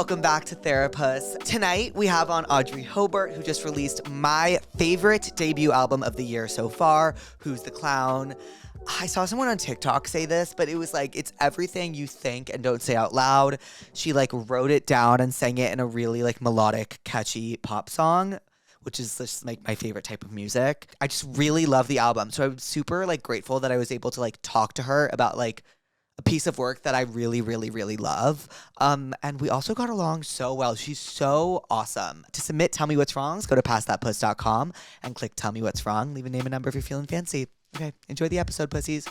welcome back to Therapuss. Tonight we have on Audrey Hobert, who just released my favorite debut album of the year so far, Who's the Clown. I saw someone on TikTok say this, but it was like, it's everything you think and don't say out loud. She like wrote it down and sang it in a really like melodic, catchy pop song, which is just like my favorite type of music. I just really love the album. So I'm super like grateful that I was able to like talk to her about like a piece of work that I really, really, really love. And we also got along so well. She's so awesome. To submit Tell Me What's Wrongs, go to passthatpuss.com and click Tell Me What's Wrong. Leave a name and number if you're feeling fancy. Okay, enjoy the episode, pussies.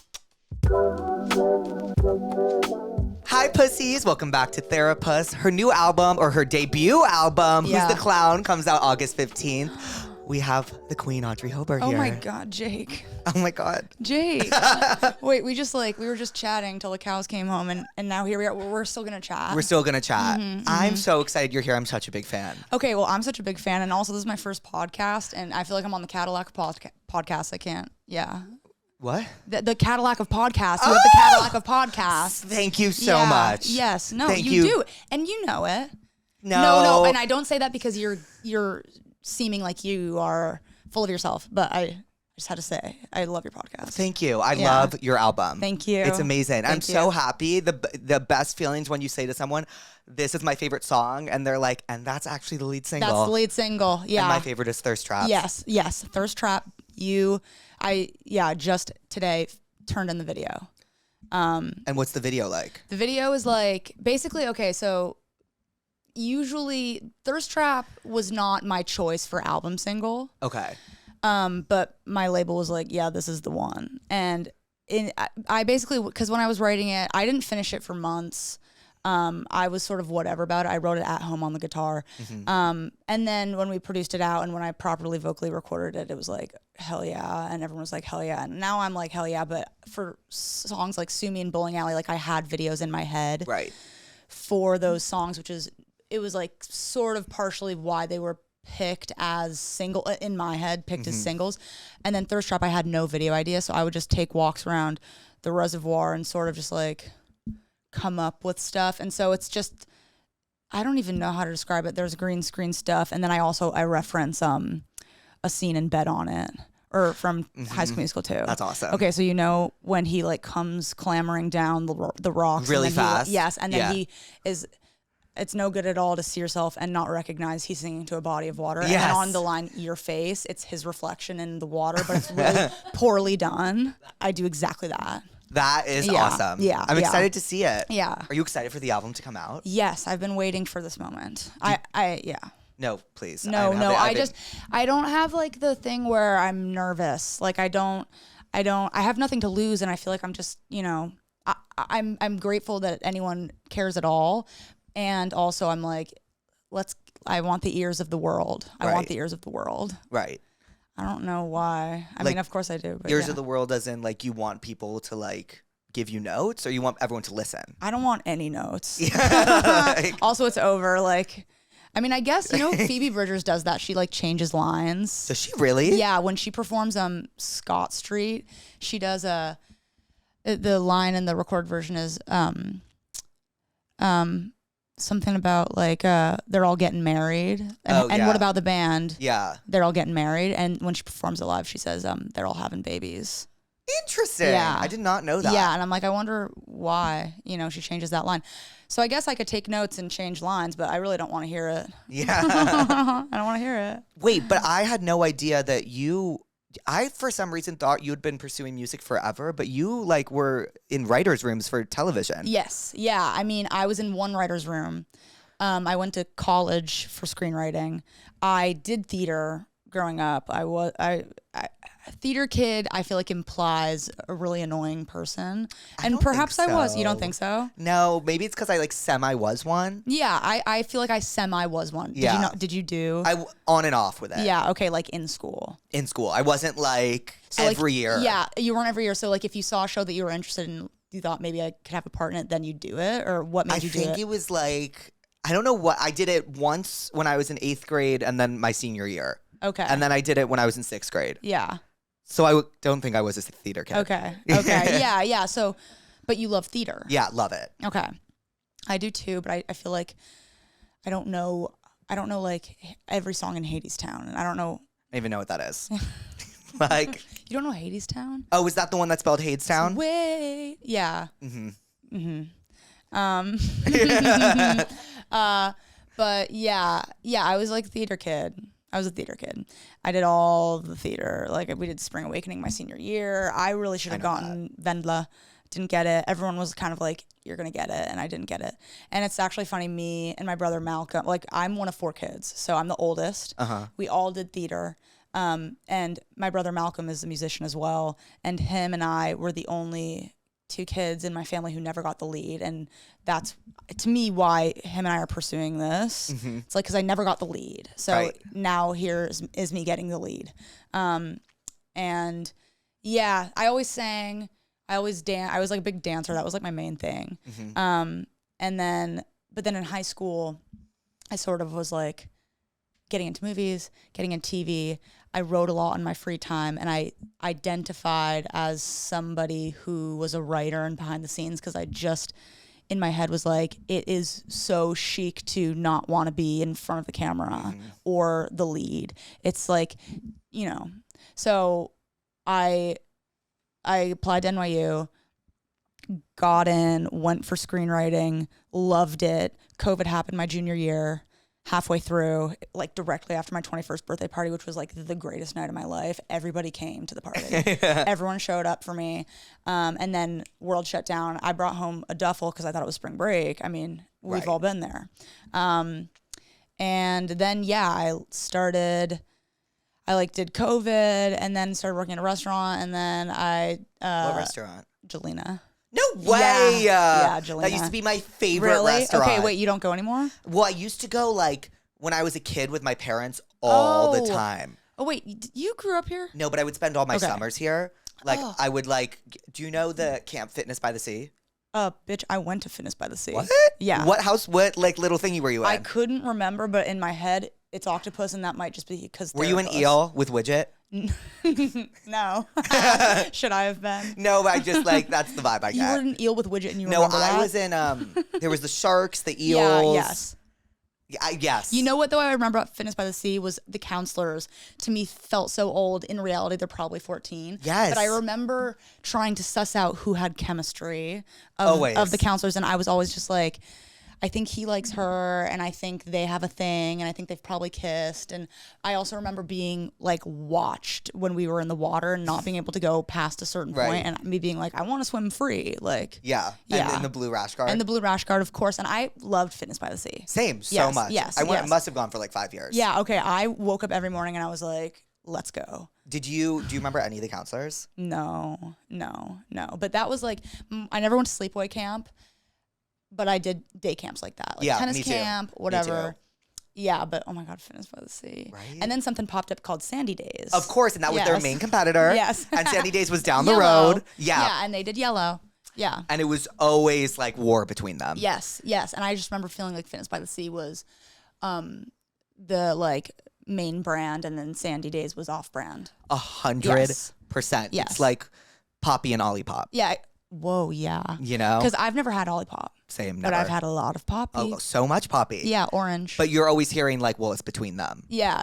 Hi, pussies. Welcome back to Therapuss. Her new album, or her debut album, Who's the Clown, comes out August 15th. We have the queen, Audrey Hobert, here. Oh my God, Jake. Oh my God. Jake. Wait, we were just chatting till the cows came home, and now here we are. We're still going to chat. We're still going to chat. I'm so excited you're here. I'm such a big fan. Okay, well, I'm such a big fan, and also this is my first podcast, and I feel like I'm on the Cadillac podcast. I can't. Yeah. What? The Cadillac of podcasts. You have the Cadillac of podcasts. Thank you so much. Yes. No, Thank you do. And you know it. No. And I don't say that because you're seeming like you are full of yourself, but I just had to say, I love your podcast. Thank you. I love your album. Thank you. It's amazing. I'm so happy. The best feelings when you say to someone, this is my favorite song, and they're like, and that's actually the lead single. That's the lead single. Yeah. And my favorite is Thirst Trap. Yes. Thirst Trap. Just today turned in the video. And what's the video like? The video is like, basically, okay, so usually Thirst Trap was not my choice for album single. Okay. But my label was like, yeah, this is the one. And I basically, because when I was writing it, I didn't finish it for months. I was sort of whatever about it. I wrote it at home on the guitar. And then when we produced it out and when I properly vocally recorded it, it was like, hell yeah. And everyone was like, hell yeah. And now I'm like, hell yeah. But for songs like Sue Me and Bowling Alley, like I had videos in my head for those songs, it was like sort of partially why they were picked as single in my head, as singles. And then Thirst Trap, I had no video idea. So I would just take walks around the reservoir and sort of just like come up with stuff. And so it's just, I don't even know how to describe it. There's green screen stuff. And then I reference a scene in Bed on It, or from High School Musical 2. That's awesome. Okay, so you know when he like comes clambering down the rocks really fast. And then he is, it's no good at all to see yourself and not recognize he's singing to a body of water. Yes. And then on the line, your face, it's his reflection in the water, but it's really poorly done. I do exactly that. That is awesome. Yeah. I'm excited to see it. Yeah. Are you excited for the album to come out? Yes, I've been waiting for this moment. No, please. I don't have like the thing where I'm nervous. Like I have nothing to lose, and I feel like I'm just, I'm grateful that anyone cares at all. And also I'm like, I want the ears of the world. I want the ears of the world. Right. I don't know why. I mean, of course I do. But ears of the world as in like you want people to like give you notes, or you want everyone to listen? I don't want any notes. Yeah. Also, it's over. Like, I mean, I guess, Phoebe Bridgers does that. She like changes lines. Does she really? Yeah. When she performs Scott Street, she does the line in the record version is something about like they're all getting married. And what about the band? Yeah. They're all getting married. And when she performs it live, she says they're all having babies. Interesting. Yeah. I did not know that. Yeah, and I'm like, I wonder why, she changes that line. So I guess I could take notes and change lines, but I really don't want to hear it. Yeah. I don't want to hear it. Wait, but I had no idea that I for some reason thought you'd been pursuing music forever, but you like were in writers' rooms for television. Yes. Yeah. I mean, I was in one writer's room. I went to college for screenwriting. I did theater growing up. Theater kid, I feel like implies a really annoying person. And perhaps I was. You don't think so? No, maybe it's because I like semi was one. Yeah, I feel like I semi was one. Yeah. Did you do? I on and off with it. Yeah, okay, like in school. In school. I wasn't like every year. Yeah, you weren't every year. So like if you saw a show that you were interested in, you thought maybe I could have a part in it, then you'd do it? Or what made you do it? I think it was like, I don't know what, I did it once when I was in 8th grade and then my senior year. Okay. And then I did it when I was in 6th grade. Yeah. So I don't think I was a theater kid. Okay. Yeah. So, but you love theater. Yeah, love it. Okay. I do too, but I feel like I don't know like every song in Hadestown, and I don't know. I don't even know what that is. Like, you don't know Hadestown? oh, is that the one that spelled Hadestown? Way, yeah. But yeah, I was like theater kid. I was a theater kid. I did all the theater. Like we did Spring Awakening my senior year. I really should have gotten Vendla. Didn't get it. Everyone was kind of like, you're going to get it. And I didn't get it. And it's actually funny, me and my brother Malcolm, like I'm one of 4 kids. So I'm the oldest. We all did theater. And my brother Malcolm is a musician as well. And him and I were the only 2 kids in my family who never got the lead. And that's, to me, why him and I are pursuing this. It's like, because I never got the lead. So now here is me getting the lead. And yeah, I always sang. I always dance. I was like a big dancer. That was like my main thing. But then in high school, I sort of was like getting into movies, getting into TV. I wrote a lot in my free time, and I identified as somebody who was a writer and behind the scenes, because I just, in my head, was like, it is so chic to not want to be in front of the camera or the lead. It's like, you know. So I applied to NYU, got in, went for screenwriting, loved it. COVID happened my junior year, halfway through, like directly after my 21st birthday party, which was like the greatest night of my life. Everybody came to the party. Everyone showed up for me. And then world shut down. I brought home a duffel because I thought it was spring break. I mean, we've all been there. And then, yeah, I did COVID, and then started working at a restaurant, and then what restaurant? Gelina. No way! Yeah, Gelina. That used to be my favorite restaurant. Okay, wait, you don't go anymore? Well, I used to go like when I was a kid with my parents all the time. Oh wait, you grew up here? No, but I would spend all my summers here. Like I would like. Do you know the Camp Fitness by the Sea? Bitch, I went to Fitness by the Sea. What? Yeah. What house? What like little thingy were you in? I couldn't remember, but in my head, it's octopus, and that might just be because. Were you an eel with Widget? No. Should I have been? No, I just like that's the vibe I got. You were an eel with Widget, and you no, remember that? I was in. There was the sharks, the eels. Yes. Yes. You know what, though, I remember about Fitness by the Sea was the counselors, to me, felt so old. In reality, they're probably 14. Yes. But I remember trying to suss out who had chemistry of the counselors, and I was always just like, I think he likes her, and I think they have a thing, and I think they've probably kissed. And I also remember being like watched when we were in the water and not being able to go past a certain point, and me being like, I want to swim free. Like, yeah. And the blue rash guard. And the blue rash guard, of course. And I loved Fitness by the Sea. Same, so much. Yes, I must have gone for like 5 years. Yeah, okay. I woke up every morning and I was like, let's go. Do you remember any of the counselors? No. But that was like, I never went to sleepaway camp. But I did day camps like that, like tennis camp, whatever. Yeah, but oh my God, Fitness by the Sea. Right. And then something popped up called Sandy Days. Of course, and that was their main competitor. Yes. And Sandy Days was down the road. Yeah. Yeah, and they did Yellow. Yeah. And it was always like war between them. Yes. And I just remember feeling like Fitness by the Sea was the like main brand, and then Sandy Days was off brand. 100%. Yes. It's like Poppy and Olipop. Yeah. Whoa, yeah. You know? Because I've never had Olipop. Same, never. But I've had a lot of Poppy. Oh, so much Poppy. Yeah, orange. But you're always hearing like, well, it's between them. Yeah,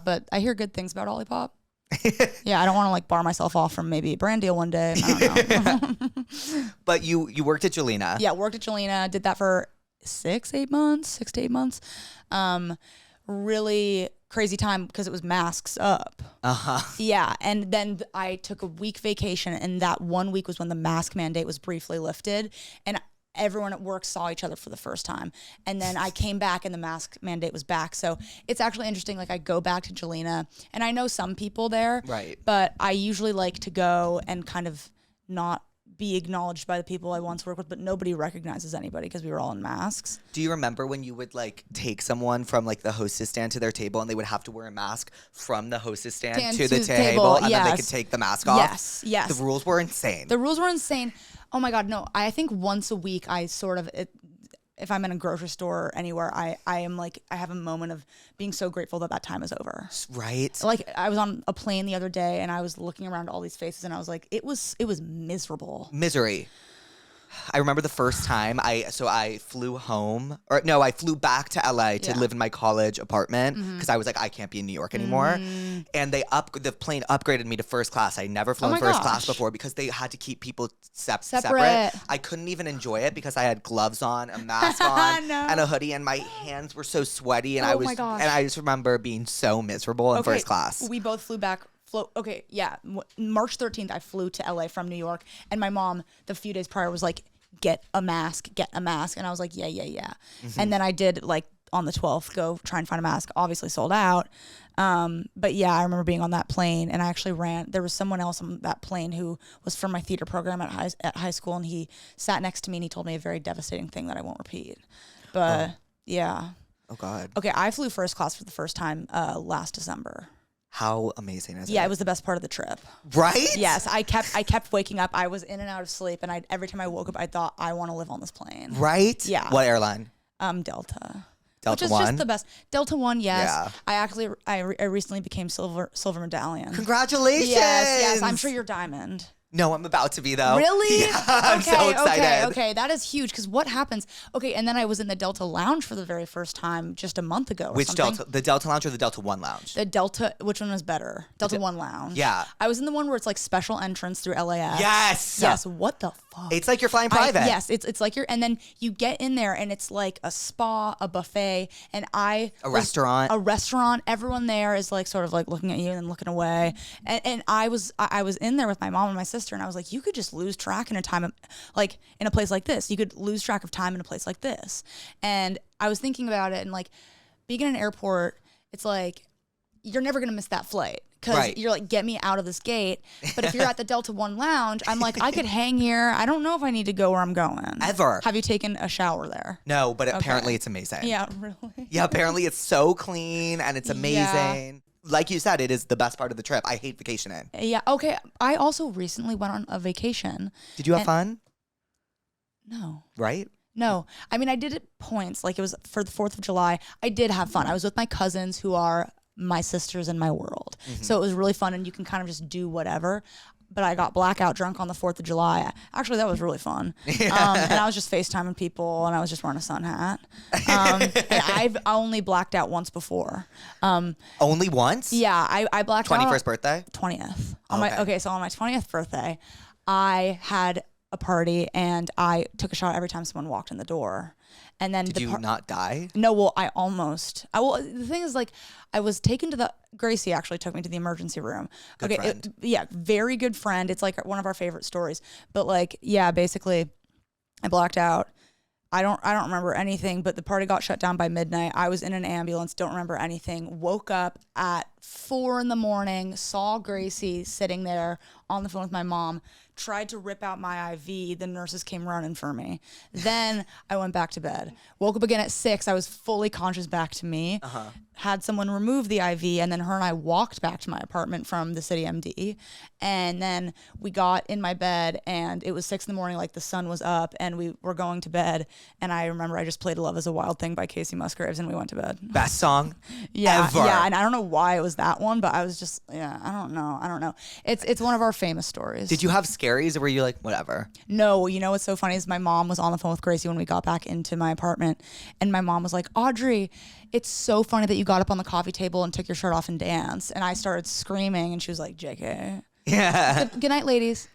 but I hear good things about Olipop. Yeah, I don't want to like bar myself off from maybe a brand deal one day. I don't know. But you worked at Gelina. Yeah, worked at Gelina. Did that for 6 to 8 months. Really crazy time because it was masks up. Yeah, and then I took a week vacation, and that 1 week was when the mask mandate was briefly lifted, and everyone at work saw each other for the first time. And then I came back and the mask mandate was back. So it's actually interesting. Like I go back to Gelina, and I know some people there, right? But I usually like to go and kind of not be acknowledged by the people I once worked with, but nobody recognizes anybody because we were all in masks. Do you remember when you would like take someone from like the hostess stand to their table, and they would have to wear a mask from the hostess stand to the table, and then they could take the mask off? Yes. The rules were insane. Oh my God, no. I think once a week I sort of, if I'm in a grocery store or anywhere, I am like, I have a moment of being so grateful that time is over. Right. Like I was on a plane the other day and I was looking around all these faces and I was like, it was miserable. Misery. I remember the first time I flew home, I flew back to LA to live in my college apartment because I was like, I can't be in New York anymore. And the plane upgraded me to first class. I never flew in first class before because they had to keep people separate. I couldn't even enjoy it because I had gloves on, a mask on, and a hoodie, and my hands were so sweaty, and I just remember being so miserable in first class. We both flew back. March 13th, I flew to LA from New York, and my mom, the few days prior, was like, get a mask. And I was like, yeah. And then I did, like, on the 12th, go try and find a mask. Obviously sold out. But yeah, I remember being on that plane, and I actually there was someone else on that plane who was from my theater program at high school, and he sat next to me, and he told me a very devastating thing that I won't repeat. But yeah. Oh, God. Okay, I flew first class for the first time last December. How amazing is it? Yeah, it was the best part of the trip. Right? Yes, I kept waking up. I was in and out of sleep, and every time I woke up, I thought, I want to live on this plane. Right? Yeah. What airline? Delta. Delta Which is One? just the best. Delta One, yes. Yeah. I recently became silver medallion. Congratulations. Yes. I'm sure you're diamond. No, I'm about to be, though. Really? Yeah, I'm so excited. Okay. That is huge, because what happens? Okay, and then I was in the Delta Lounge for the very first time just a month ago. Which Delta? The Delta Lounge or the Delta One Lounge? The Delta, which one was better? Delta One Lounge. Yeah. I was in the one where it's like special entrance through LAX. Yes. What the fuck? It's like you're flying private. Yes, it's like and then you get in there and it's like a spa, a buffet, and a restaurant. Everyone there is like sort of like looking at you and then looking away. And I was in there with my mom and my sister, and I was like, you could just lose track in a place like this. You could lose track of time in a place like this. And I was thinking about it, and like being in an airport, it's like you're never gonna miss that flight. Because you're like, get me out of this gate. But if you're at the Delta One Lounge, I'm like, I could hang here. I don't know if I need to go where I'm going. Ever. Have you taken a shower there? No, but apparently it's amazing. Yeah, really? Yeah, apparently it's so clean and it's amazing. Yeah. Like you said, it is the best part of the trip. I hate vacationing. Yeah, okay. I also recently went on a vacation. Did you have fun? No. Right? No. I mean, I did it points. Like, it was for the 4th of July. I did have fun. I was with my cousins who are my sisters in my world. So it was really fun, and you can kind of just do whatever. But I got blackout drunk on the 4th of July. Actually, that was really fun. And I was just FaceTiming people, and I was just wearing a sun hat. And I've only blacked out once before. Only once? Yeah, I blacked out. 21st birthday? 20th. So on my 20th birthday, I had a party, and I took a shot every time someone walked in the door. And then did you not die? No, well, I almost. The thing is, like, I was taken to Gracie actually took me to the emergency room. Good friend. Very good friend. It's like one of our favorite stories. But like, yeah, basically, I blacked out. I don't remember anything, but the party got shut down by midnight. I was in an ambulance, don't remember anything. Woke up at 4 a.m, saw Gracie sitting there on the phone with my mom, tried to rip out my IV. The nurses came running for me. Then I went back to bed. Woke up again at 6. I was fully conscious back to me. Had someone remove the IV, and then her and I walked back to my apartment from the City MD. And then we got in my bed, and it was 6 a.m, like the sun was up, and we were going to bed. And I remember I just played Love is a Wild Thing by Casey Musgraves, and we went to bed. Best song ever. Yeah, and I don't know why it was that one, but I was just, I don't know. It's one of our famous stories. Did you have scaries, or were you like, whatever? No, you know what's so funny is my mom was on the phone with Gracie when we got back into my apartment, and my mom was like, Audrey, it's so funny that you got up on the coffee table and took your shirt off and danced. And I started screaming, and she was like, JK. Yeah. Good night, ladies.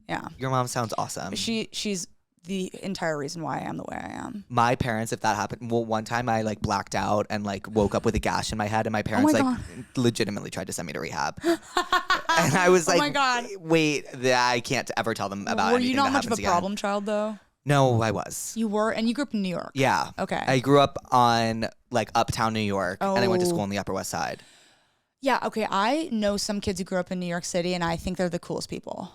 Yeah. Your mom sounds awesome. She's the entire reason why I am the way I am. My parents, if that happened, well, one time I like blacked out and like woke up with a gash in my head, and my parents legitimately tried to send me to rehab. And I was like, oh my God. Wait, I can't ever tell them about Were anything you not that much of a happens again. problem child though? No, I was. You were, and you grew up in New York. Yeah. Okay. I grew up on like uptown New York, and I went to Oh. school on the Upper West Side. Yeah, okay. I know some kids who grew up in New York City, and I think they're the coolest people.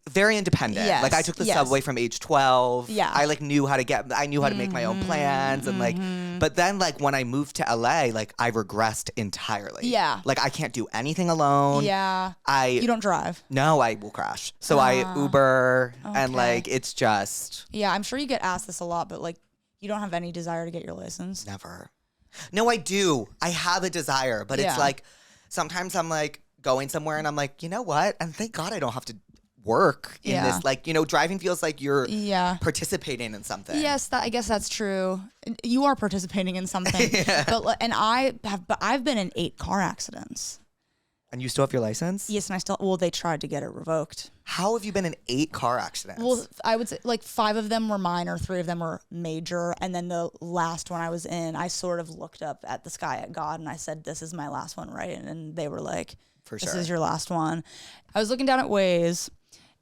Very independent. Yes, Like I took the yes. subway from age 12. Yeah. I like knew how to make my own plans, and like, but then like when I moved to LA, like I regressed entirely. Yeah. Like I can't do anything alone. Yeah. You don't drive. No, I will crash. So I Uber, and okay. like it's just Yeah, I'm sure you get asked this a lot, but like you don't have any desire to get your license. never. No, I do. I have a desire, but Yeah. it's like sometimes I'm like going somewhere and I'm like, you know what? And thank God I don't have to work in Yeah. this. Like, you know, driving feels like you're Yeah. participating in something. Yes, I guess that's true. You are participating in something. But I've been in 8 car accidents. And you still have your license? Yes, and they tried to get it revoked. How have you been in 8 car accidents? Well, I would say like 5 of them were minor, 3 of them were major, and then the last one I was in, I sort of looked up at the sky at God and I said, "This is my last one, right?" And they were like, For "This sure. is your last one." I was looking down at Waze,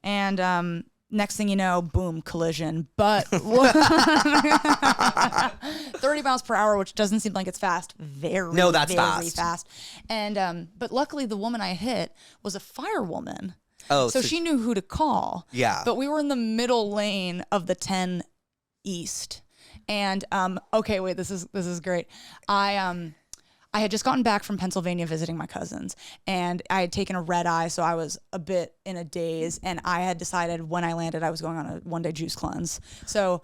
and next thing you know, boom, collision. But 30 miles per hour, which doesn't seem like it's fast. No, that's very fast. fast. And but luckily, the woman I hit was a firewoman. Oh, So she knew who to call. Yeah. But we were in the middle lane of the 10 East. And okay, wait, this is great. I had just gotten back from Pennsylvania visiting my cousins, and I had taken a red eye, so I was a bit in a daze, and I had decided when I landed I was going on a one-day juice cleanse. So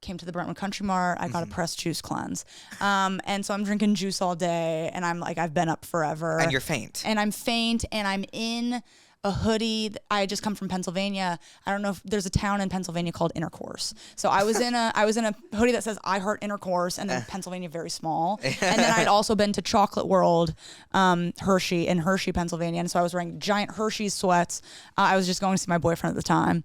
came to the Brentwood Country Mart, I got a pressed juice cleanse. And so I'm drinking juice all day, and I'm like, I've been up forever. And you're faint. And I'm faint, and I'm in a hoodie. I had just come from Pennsylvania. I don't know if there's a town in Pennsylvania called Intercourse. So I was in a hoodie that says I Heart Intercourse, and then Pennsylvania very small. And then I'd also been to Chocolate World, Hershey, Pennsylvania. And so I was wearing giant Hershey's sweats. I was just going to see my boyfriend at the time.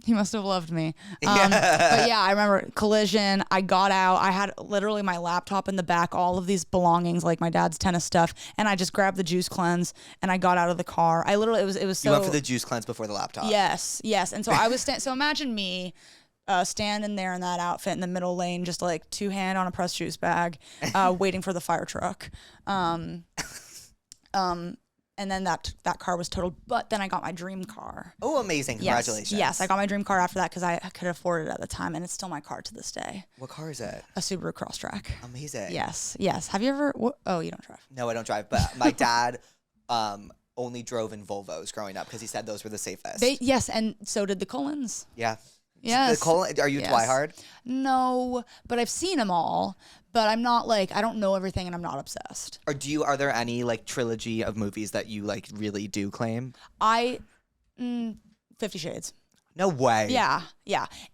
He must have loved me. But yeah, I remember collision. I got out. I had literally my laptop in the back, all of these belongings, like my dad's tennis stuff, and I just grabbed the juice cleanse and I got out of the car. I literally, it was so. You went for the juice cleanse before the laptop. Yes. And so I was, so imagine me standing there in that outfit in the middle lane, just like 2 hand on a pressed juice bag, waiting for the fire truck. And then that car was totaled. But then I got my dream car. Oh, amazing. Congratulations. Yes, I got my dream car after that because I could afford it at the time. And it's still my car to this day. What car is it? A Subaru Crosstrek. Amazing. Yes. Have you ever... Oh, you don't drive. No, I don't drive. But my dad only drove in Volvos growing up because he said those were the safest. Yes, and so did the Cullens. Yeah. Yes. Are you Twihard? No, but I've seen them all. But I'm not like, I don't know everything and I'm not obsessed. Are there any like trilogy of movies that you like really do claim? 50 Shades. No way. Yeah.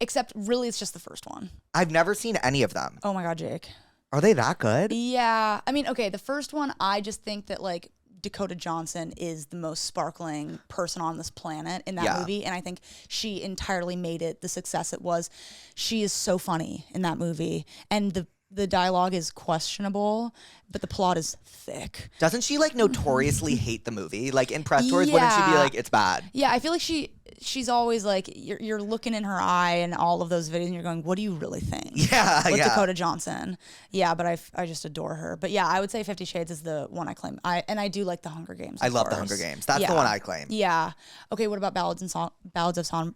Except really it's just the first one. I've never seen any of them. Oh my God, Jake. Are they that good? Yeah. I mean, okay, the first one, I just think that like Dakota Johnson is the most sparkling person on this planet in that movie. And I think she entirely made it the success it was. She is so funny in that movie. And the dialogue is questionable, but the plot is thick. Doesn't she like notoriously hate the movie? Like in press tours, wouldn't she be like, it's bad? Yeah, I feel like she's always like, you're looking in her eye and all of those videos and you're going, what do you really think? Yeah, With Dakota Johnson. Yeah, but I just adore her. But yeah, I would say 50 Shades is the one I claim. I do like The Hunger Games. I love The Hunger Games. That's the one I claim. Yeah. Okay, what about Ballads of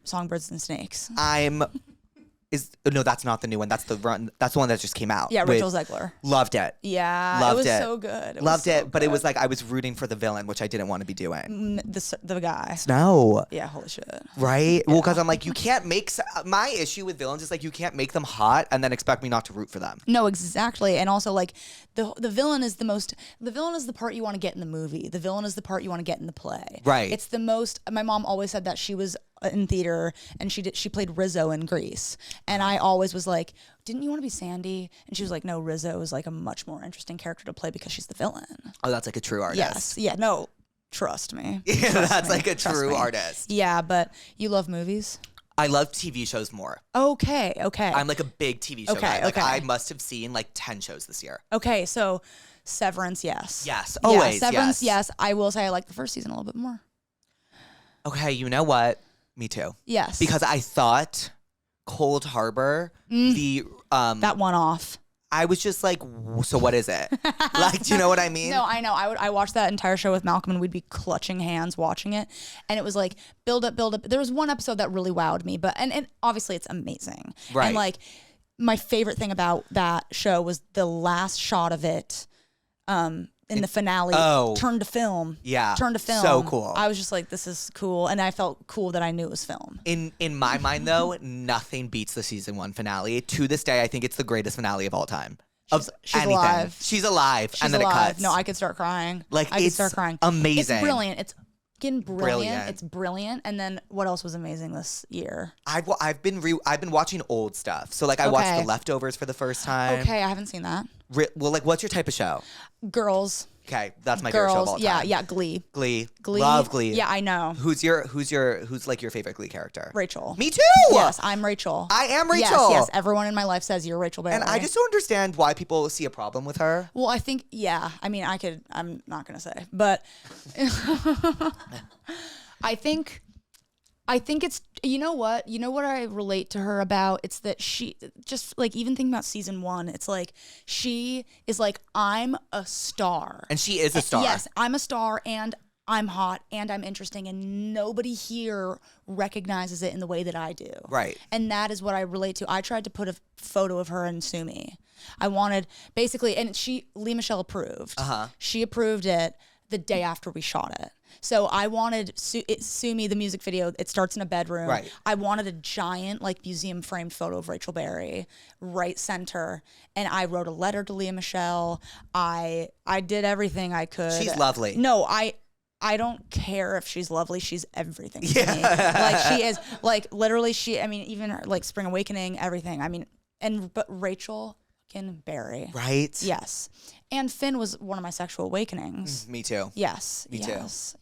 Songbirds and Snakes? No, that's not the new one. That's the one that just came out. Yeah, Rachel Zegler. Loved it. Yeah, loved it was it. so good. Loved it, but it was like I was rooting for the villain, which I didn't want to be doing. The guy. No. Yeah, holy shit. Right? Yeah. Well, because I'm like, you can't make my issue with villains is like you can't make them hot and then expect me not to root for them. No, exactly. And also like the villain is the part you want to get in the movie. The villain is the part you want to get in the play. Right. It's the most. My mom always said that she was in theater and she played Rizzo in Grease, and I always was like, didn't you want to be Sandy? And she was like, no, Rizzo is like a much more interesting character to play because she's the villain. Oh, that's like a true artist. Yes. Yeah. No. Trust me. Yeah, that's like a Trust true me. artist. Yeah, but you love movies. I love TV shows more. Okay. I'm like a big TV show guy. Like okay. I must have seen like 10 shows this year. Okay, so Severance, yes. Yes, always. Yeah, Severance, yes. I will say I like the first season a little bit more. Okay, you know what? Me too. Yes. Because I thought Cold Harbor, that one off. I was just like, so what is it? Like, do you know what I mean? No, I know. I watched that entire show with Malcolm and we'd be clutching hands watching it. And it was like build up. There was one episode that really wowed me, but and obviously it's amazing. Right. And like my favorite thing about that show was the last shot of it in the finale, turned to film. Yeah. Turned to film. So cool. I was just like, this is cool. And I felt cool that I knew it was film. In my mind, though, nothing beats the season 1 finale. To this day, I think it's the greatest finale of all time. She's alive. She's alive. She's and then alive. it cuts. No, I could start crying. Like, I could start crying. Amazing. It's brilliant. It's brilliant. It's brilliant. And then what else was amazing this year? I've been watching old stuff. So like I watched The Leftovers for the first time. Okay, I haven't seen that. Well, like what's your type of show? Girls. Okay, that's my favorite show of all time. Yeah, Glee. Glee. Love Glee. Yeah, I know. Who's like your favorite Glee character? Rachel. Me too. Yes, I'm Rachel. I am Rachel. Yes. Everyone in my life says you're Rachel Berry. And I just don't understand why people see a problem with her. Well, I think, I mean, I'm not going to say, but I think it's, you know what I relate to her about? It's that she just like, even thinking about season 1, it's like, she is like, I'm a star. And she is a star. Yes, I'm a star and I'm hot and I'm interesting and nobody here recognizes it in the way that I do. Right. And that is what I relate to. I tried to put a photo of her and Sumi. I wanted basically, and Lee Michelle approved. She approved it the day after we shot it. So I wanted Sumi, the music video, it starts in a bedroom. Right. I wanted a giant like museum framed photo of Rachel Berry, right center. And I wrote a letter to Lea Michele. I did everything I could. She's lovely. No, I don't care if she's lovely. She's everything to me. Like she is, like literally I mean, even like Spring Awakening, everything. I mean, but Rachel Berry. Right? Yes. And Finn was one of my sexual awakenings. Me too. Yes. Me too. Yes.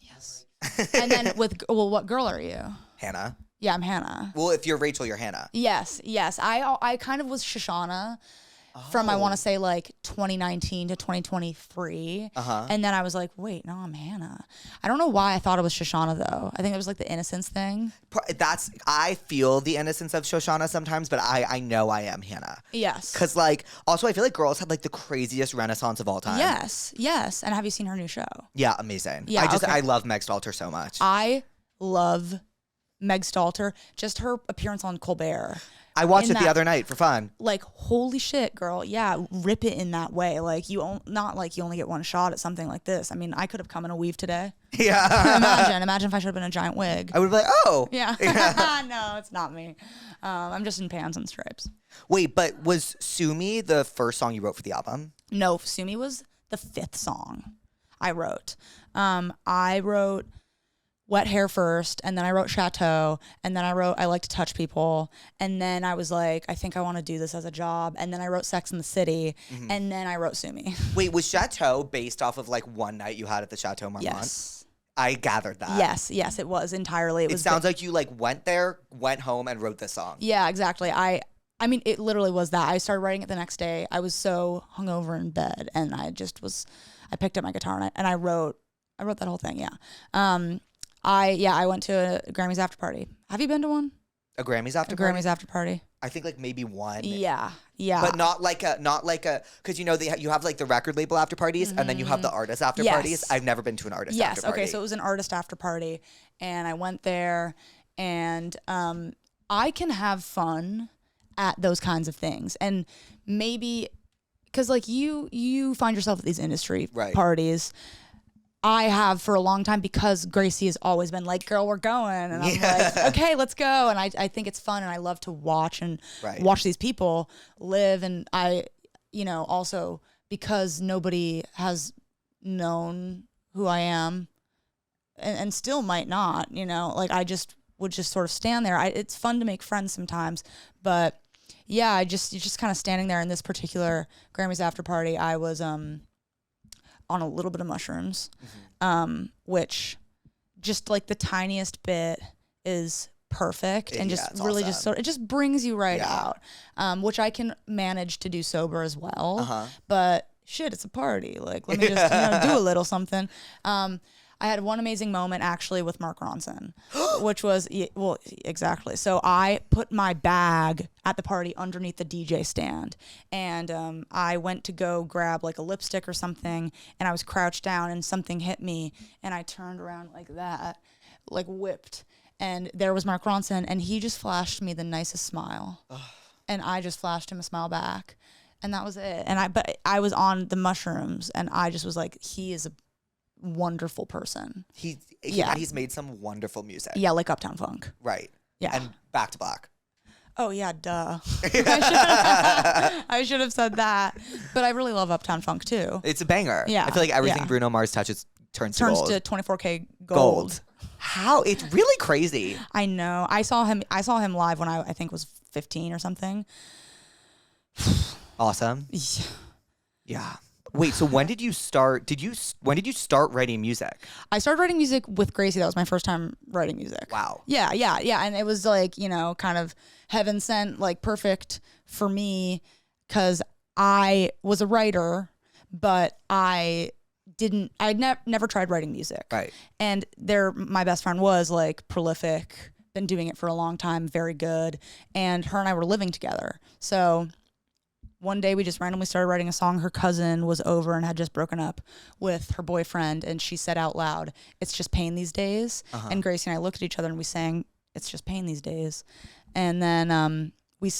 And then what girl are you? Hannah. Yeah, I'm Hannah. Well, if you're Rachel, you're Hannah. Yes. I kind of was Shoshana. From I want to say like 2019 to 2023, and then I was like, wait, no, I'm Hannah. I don't know why I thought it was Shoshana though. I think it was like the innocence thing. I feel the innocence of Shoshana sometimes, but I know I am Hannah. Yes. Because like also I feel like girls had like the craziest renaissance of all time. Yes. And have you seen her new show? Yeah, amazing. Yeah, I love Meg Stalter so much. I love Meg Stalter. Just her appearance on Colbert. I watched it the other night for fun. Like, holy shit, girl. Yeah, rip it in that way. Like, not like you only get one shot at something like this. I mean, I could have come in a weave today. Yeah. Imagine if I should have been a giant wig. I would be like, oh. Yeah. No, it's not me. I'm just in pants and stripes. Wait, but was Sumi the first song you wrote for the album? No, Sumi was the 5th song I wrote. I wrote Wet Hair first, and then I wrote Chateau, and then I wrote I Like to Touch People, and then I was like, I think I want to do this as a job, and then I wrote Sex in the City, and then I wrote Sumi. Wait, was Chateau based off of like one night you had at the Chateau Marmont? Yes. I gathered that. Yes, it was entirely. It sounds like you like went there, went home, and wrote this song. Yeah, exactly. I mean, it literally was that. I started writing it the next day. I was so hungover in bed, and I picked up my guitar and I wrote that whole thing. Yeah. I went to a Grammys after party. Have you been to one? A Grammys after party? Grammys after party. I think like maybe one. Yeah. But not like a, because you know you have like the record label after parties and then you have the artist after parties. I've never been to an artist after party. Okay, so it was an artist after party, and I went there, and I can have fun at those kinds of things, and maybe because like you find yourself at these industry parties. I have for a long time because Gracie has always been like, girl, we're going. And I'm like, okay, let's go. And I think it's fun. And I love to watch watch these people live. And I, also because nobody has known who I am and still might not, like I just would just sort of stand there. It's fun to make friends sometimes. But yeah, you're just kind of standing there in this particular Grammys after party. I was, on a little bit of mushrooms, which just like the tiniest bit is perfect and just really awesome. Just sort of, it just brings you right out, which I can manage to do sober as well. But shit, it's a party. Like, let me just do a little something. I had one amazing moment actually with Mark Ronson, which was, well, exactly. So I put my bag at the party underneath the DJ stand, and I went to go grab like a lipstick or something, and I was crouched down and something hit me, and I turned around like that, like whipped, and there was Mark Ronson, and he just flashed me the nicest smile, and I just flashed him a smile back, and that was it. But I was on the mushrooms, and I just was like, he is a wonderful person. He's made some wonderful music. Yeah, like Uptown Funk. Right. Yeah. And Back to Black. Oh yeah, duh. I should have said that. But I really love Uptown Funk too. It's a banger. Yeah. I feel like everything Bruno Mars touches turns to gold. 24K gold. How? It's really crazy. I know. I saw him live when I think was 15 or something. Awesome. Yeah. Wait, so when did you start writing music? I started writing music with Gracie. That was my first time writing music. Wow. Yeah. And it was like, kind of heaven sent, like perfect for me because I was a writer, but I'd never tried writing music. Right. And my best friend was like prolific, been doing it for a long time, very good. And her and I were living together. So one day we just randomly started writing a song. Her cousin was over and had just broken up with her boyfriend. And she said out loud, "It's just pain these days." Uh-huh. And Gracie and I looked at each other and we sang, "It's just pain these days." And then we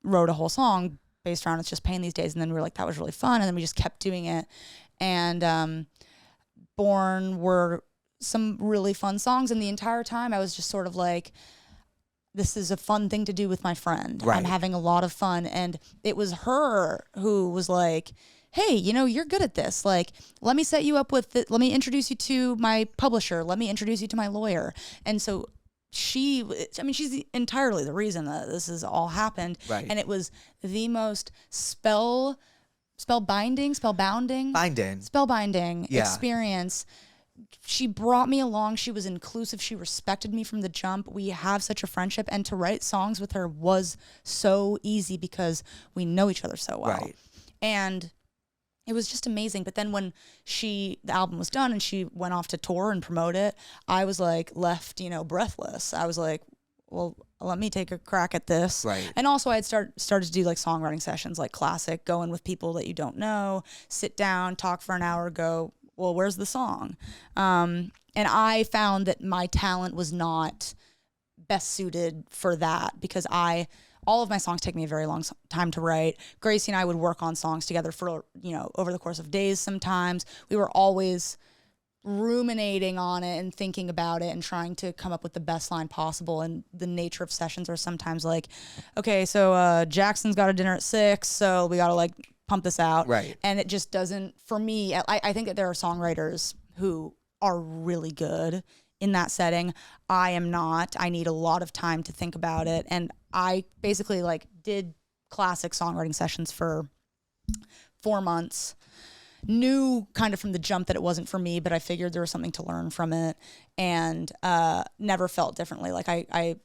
wrote a whole song based around "It's just pain these days." And then we were like, that was really fun. And then we just kept doing it. And born were some really fun songs. And the entire time I was just sort of like, this is a fun thing to do with my friend. Right. I'm having a lot of fun. And it was her who was like, "Hey, you're good at this. Like, let me set you up with it. Let me introduce you to my publisher. Let me introduce you to my lawyer." And so she's entirely the reason that this has all happened. Right. And it was the most spellbinding experience. She brought me along. She was inclusive. She respected me from the jump. We have such a friendship. And to write songs with her was so easy because we know each other so well. Right. And it was just amazing. But then when the album was done and she went off to tour and promote it, I was like left, breathless. I was like, well, let me take a crack at this. Right. And also I had started to do like songwriting sessions, like classic, go in with people that you don't know, sit down, talk for an hour, go, well, where's the song? And I found that my talent was not best suited for that because all of my songs take me a very long time to write. Gracie and I would work on songs together for, over the course of days sometimes. We were always ruminating on it and thinking about it and trying to come up with the best line possible. And the nature of sessions are sometimes like, okay, so Jackson's got a dinner at 6, so we got to like pump this out. Right. And it just doesn't, for me, I think that there are songwriters who are really good in that setting. I am not. I need a lot of time to think about it. And I basically like did classic songwriting sessions for 4 months. Knew kind of from the jump that it wasn't for me, but I figured there was something to learn from it, and never felt differently. Like I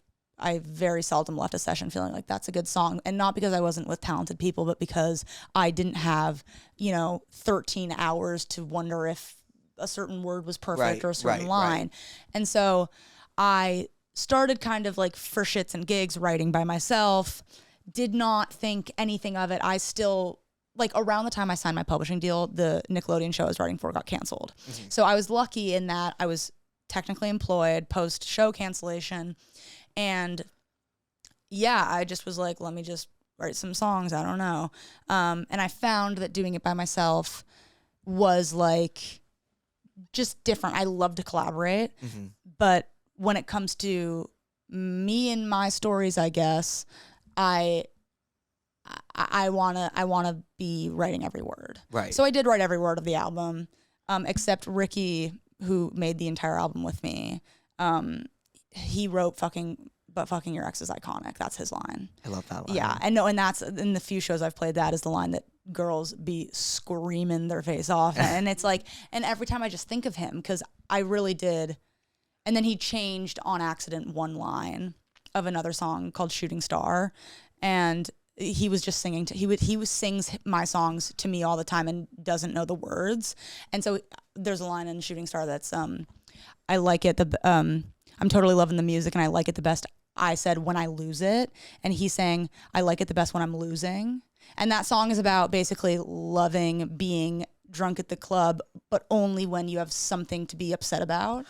very seldom left a session feeling like that's a good song, and not because I wasn't with talented people, but because I didn't have 13 hours to wonder if a certain word was perfect or a certain line. Right. And so I started kind of like for shits and gigs writing by myself. Did not think anything of it. I still, like around the time I signed my publishing deal, the Nickelodeon show I was writing for got canceled. Mm-hmm. So I was lucky in that I was technically employed post show cancellation. And yeah, I just was like, let me just write some songs. I don't know. And I found that doing it by myself was like just different. I love to collaborate, mm-hmm. but when it comes to me and my stories, I guess I wanna be writing every word. Right. So I did write every word of the album, except Ricky, who made the entire album with me. He wrote fucking your ex is iconic. That's his line. I love that line. Yeah, and that's in the few shows I've played. That is the line that girls be screaming their face off, and it's like, and every time I just think of him because I really did. And then he changed on accident one line of another song called "Shooting Star," and he was just singing. He sings my songs to me all the time and doesn't know the words. And so there's a line in "Shooting Star" that's I like it. I'm totally loving the music and I like it the best. I said when I lose it, and he's saying I like it the best when I'm losing. And that song is about basically loving being drunk at the club, but only when you have something to be upset about.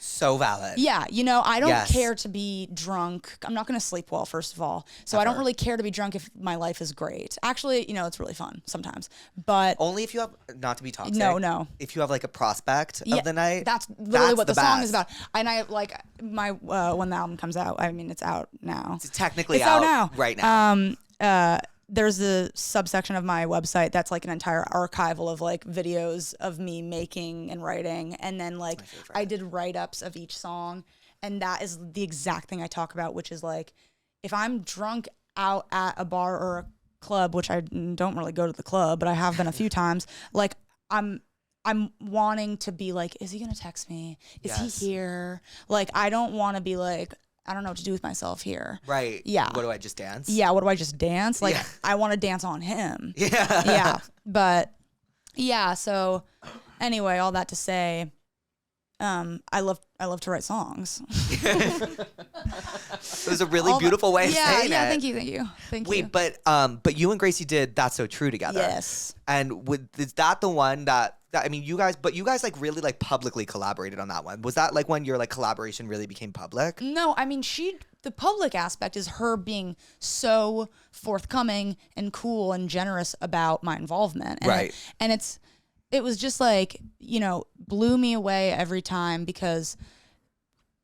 So valid. Yeah, I don't care to be drunk. I'm not going to sleep well, first of all. So I don't really care to be drunk if my life is great. Actually, it's really fun sometimes. But only if you have, not to be toxic. No. If you have like a prospect of the night. That's literally what the song is about. And I like my when the album comes out. I mean, it's out now. It's technically out now. Right now. there's a subsection of my website that's like an entire archival of like videos of me making and writing. And then like I did write-ups of each song. And that is the exact thing I talk about, which is like, if I'm drunk out at a bar or a club, which I don't really go to the club, but I have been a few times, like I'm wanting to be like, is he gonna text me? Is he here? Like, I don't want to be like, I don't know what to do with myself here. Right. Yeah. What do I just dance? Yeah. What do I just dance? Like, I want to dance on him. Yeah. Yeah. But yeah. So anyway, all that to say, I love to write songs. It was a really beautiful way of saying it. Yeah, thank you. Wait, but you and Gracie did That's So True together. Yes. And is that the one that I mean, you guys like really like publicly collaborated on that one. Was that like when your like collaboration really became public? No, I mean, the public aspect is her being so forthcoming and cool and generous about my involvement. And right. It was just like, blew me away every time, because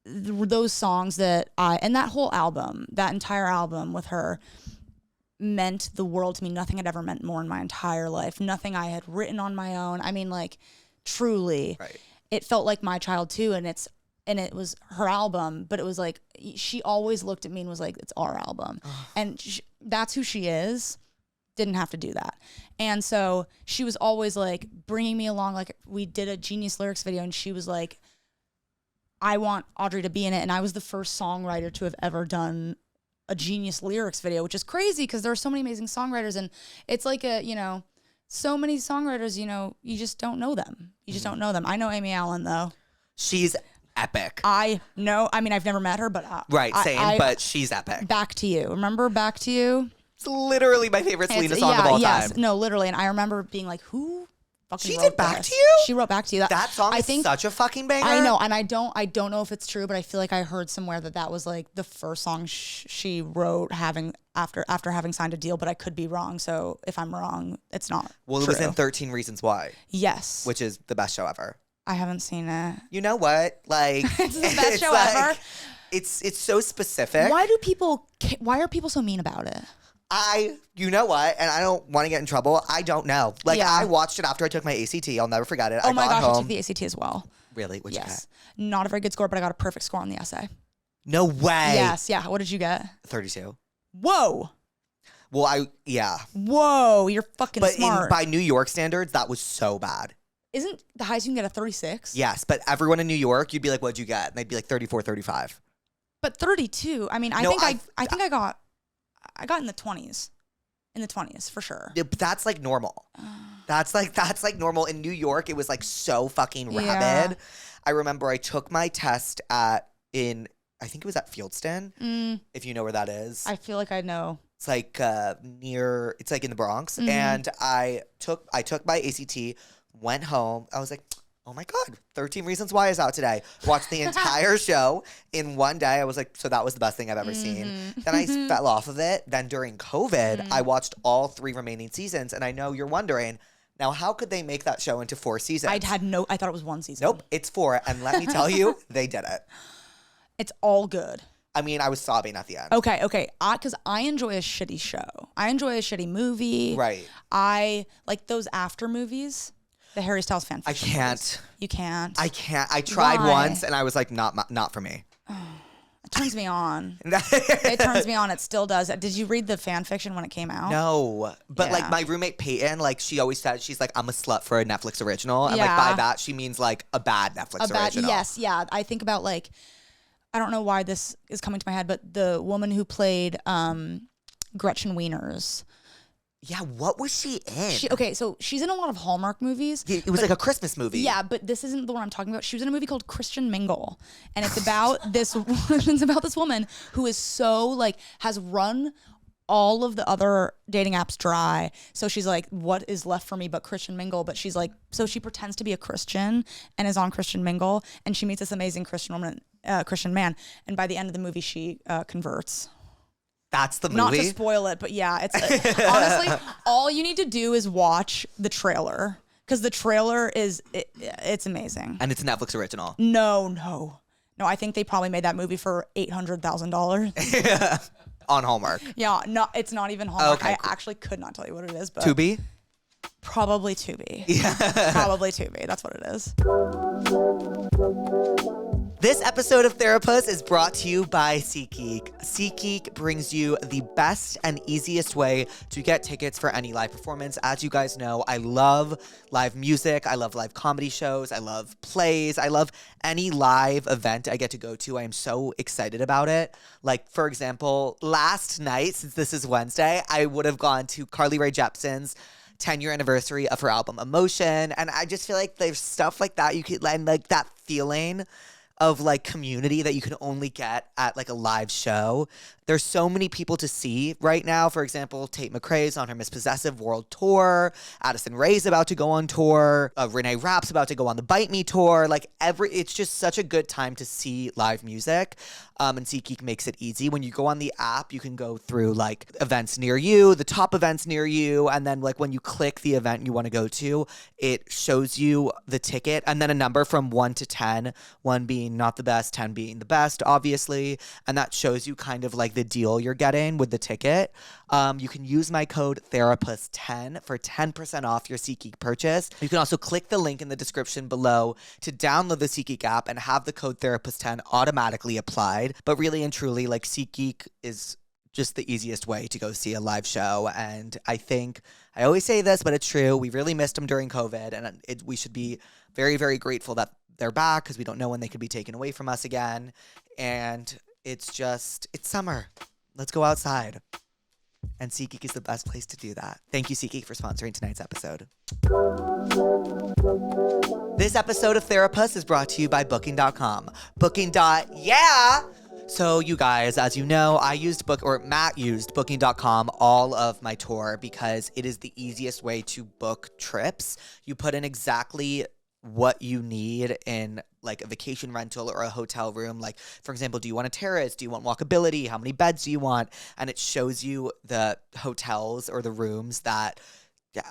those songs and that whole album, that entire album with her, meant the world to me. Nothing had ever meant more in my entire life. Nothing I had written on my own. I mean, like, truly, right. It felt like my child too. And it was her album, but it was like, she always looked at me and was like, it's our album. And that's who she is. Didn't have to do that. And so she was always like bringing me along. Like, we did a Genius Lyrics video and she was like, I want Audrey to be in it. And I was the first songwriter to have ever done a Genius Lyrics video, which is crazy because there are so many amazing songwriters. And it's like so many songwriters, you just don't know them. You just don't know them. I know Amy Allen though. She's epic. I know. I mean, I've never met her, but right, same. But she's epic. Back to You. Remember Back to You? It's literally my favorite Selena song of all time. No, literally. And I remember being like, who fucking She wrote did Back this? to You? She wrote Back to You. That song is such a fucking banger. I know, and I don't know if it's true, but I feel like I heard somewhere that was like the first song she wrote after having signed a deal, but I could be wrong. So if I'm wrong, it's not Well, it was in 13 Reasons Why. Yes. Which is the best show ever. I haven't seen it. You know what? Like, it's the best show ever. It's so specific. Why are people so mean about it? You know what? And I don't want to get in trouble. I don't know. Like, I watched it after I took my ACT. I'll never forget it. Oh my gosh, I took the ACT as well. Really? What'd you get? Not a very good score, but I got a perfect score on the essay. No way. Yes. Yeah. What did you get? 32. Whoa. Well, Whoa, you're fucking smart. But by New York standards, that was so bad. Isn't the highest you can get a 36? Yes, but everyone in New York, you'd be like, what'd you get? And they'd be like 34, 35. But 32, I mean, I think I got in the 20s. In the 20s, for sure. Yeah, but that's like normal. That's like normal. In New York, it was like so fucking rabid. I remember I took my test I think it was at Fieldston, if you know where that is. I feel like I know. It's like it's like in the Bronx. Mm-hmm. And I took my ACT, went home. I was like, oh my God, 13 Reasons Why is out today. Watched the entire show in one day. I was like, so that was the best thing I've ever seen. Then I fell off of it. Then during COVID, I watched all 3 remaining seasons. And I know you're wondering, now how could they make that show into 4 seasons? I thought it was 1 season. Nope, it's 4. And let me tell you, they did it. It's all good. I mean, I was sobbing at the end. Okay. Because I enjoy a shitty show. I enjoy a shitty movie. Right. I like those after movies. The Harry Styles Fanfiction. I can't. You can't? I can't. I tried once and I was like, not for me. It turns me on. It turns me on. It still does. Did you read the Fanfiction when it came out? No. But like my roommate Peyton, like she always said, she's like, I'm a slut for a Netflix original. And like by that, she means like a bad Netflix original. Yes. Yeah. I think about like, I don't know why this is coming to my head, but the woman who played Gretchen Wieners. Yeah, what was she in? So she's in a lot of Hallmark movies. It was like a Christmas movie. Yeah, but this isn't the one I'm talking about. She was in a movie called Christian Mingle, and it's about this. It's about this woman who is so like has run all of the other dating apps dry. So she's like, what is left for me but Christian Mingle? But she's like, so she pretends to be a Christian and is on Christian Mingle, and she meets this amazing Christian woman, Christian man, and by the end of the movie, she converts. That's the movie? Not to spoil it, but yeah, it's honestly, all you need to do is watch the trailer, because the trailer it's amazing. And it's a Netflix original. No, I think they probably made that movie for $800,000. Yeah. on Hallmark. Yeah, no, it's not even Hallmark. Okay, I cool. actually could not tell you what it is, but Tubi? probably Tubi. Yeah. Probably Tubi. That's what it is. This episode of Therapuss is brought to you by SeatGeek. SeatGeek brings you the best and easiest way to get tickets for any live performance. As you guys know, I love live music. I love live comedy shows. I love plays. I love any live event I get to go to. I am so excited about it. Like, for example, last night, since this is Wednesday, I would have gone to Carly Rae Jepsen's 10-year anniversary of her album Emotion. And I just feel like there's stuff like that you could, and like that feeling of like community that you can only get at like a live show. There's so many people to see right now. For example, Tate McRae's on her Miss Possessive World Tour. Addison Rae's about to go on tour. Renee Rapp's about to go on the Bite Me tour. Like it's just such a good time to see live music. And SeatGeek makes it easy. When you go on the app, you can go through like events near you, the top events near you, and then like when you click the event you want to go to, it shows you the ticket and then a number from 1 to 10, 1 being not the best, 10 being the best, obviously. And that shows you kind of like the deal you're getting with the ticket. You can use my code Therapuss10 for 10% off your SeatGeek purchase. You can also click the link in the description below to download the SeatGeek app and have the code Therapuss10 automatically applied. But really and truly, like SeatGeek is just the easiest way to go see a live show. And I think, I always say this, but it's true. We really missed them during COVID, and we should be very, very grateful that they're back because we don't know when they could be taken away from us again. And it's summer. Let's go outside. And SeatGeek is the best place to do that. Thank you, SeatGeek, for sponsoring tonight's episode. This episode of Therapuss is brought to you by Booking.com. Yeah! So you guys, as you know, Matt used Booking.com all of my tour because it is the easiest way to book trips. You put in exactly what you need in like a vacation rental or a hotel room. Like, for example, do you want a terrace? Do you want walkability? How many beds do you want? And it shows you the hotels or the rooms that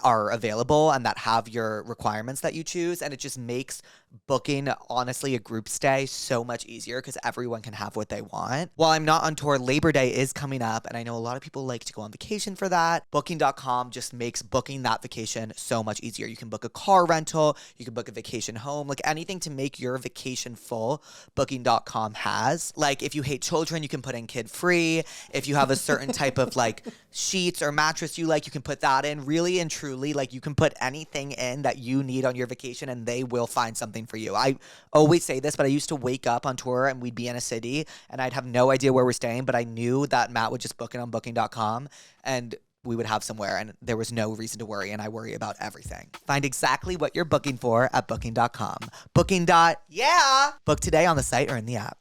are available and that have your requirements that you choose. And it just makes booking, honestly, a group stay so much easier because everyone can have what they want. While I'm not on tour, Labor Day is coming up, and I know a lot of people like to go on vacation for that. Booking.com just makes booking that vacation so much easier. You can book a car rental, you can book a vacation home, like anything to make your vacation full, Booking.com has. Like if you hate children, you can put in kid free. If you have a certain type of like sheets or mattress you like, you can put that in. Really and truly, like you can put anything in that you need on your vacation and they will find something for you. I always say this, but I used to wake up on tour and we'd be in a city and I'd have no idea where we're staying, but I knew that Matt would just book it on Booking.com and we would have somewhere and there was no reason to worry, and I worry about everything. Find exactly what you're booking for at Booking.com. Booking.yeah! Book today on the site or in the app.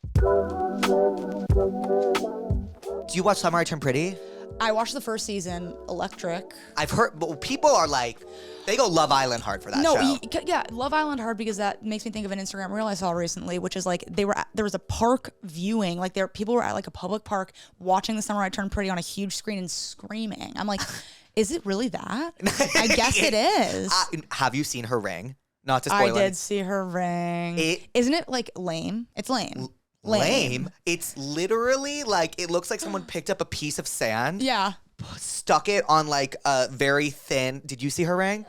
Do you watch Summer I Turned Pretty? I watched the first season, Electric. I've heard, but people are like, they go Love Island hard for that show. Yeah, Love Island hard because that makes me think of an Instagram reel I saw recently, which is like there was a park viewing, like people were at like a public park watching The Summer I Turned Pretty on a huge screen and screaming. I'm like, is it really that? I guess it is. Have you seen her ring? Not to spoil it. I did see her ring. Isn't it like lame? It's lame. Lame. It's literally like, it looks like someone picked up a piece of sand. Yeah. Stuck it on like a very thin, did you see her ring?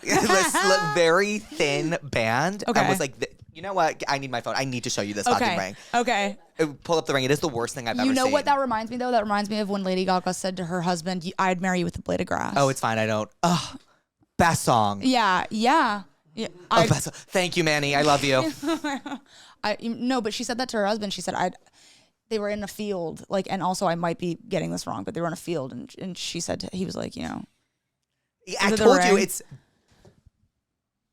This very thin band. Okay. And was like, you know what? I need my phone. I need to show you this fucking ring. Okay. Pull up the ring. It is the worst thing I've ever seen. You know what that reminds me though? That reminds me of when Lady Gaga said to her husband, I'd marry you with a blade of grass. Oh, it's fine. I don't. Ugh. Best song. Yeah. Best song. Thank you, Manny. I love you. No, but she said that to her husband. She said, they were in a field, like, and also I might be getting this wrong, but they were in a field, and she said, he was like, I told you it's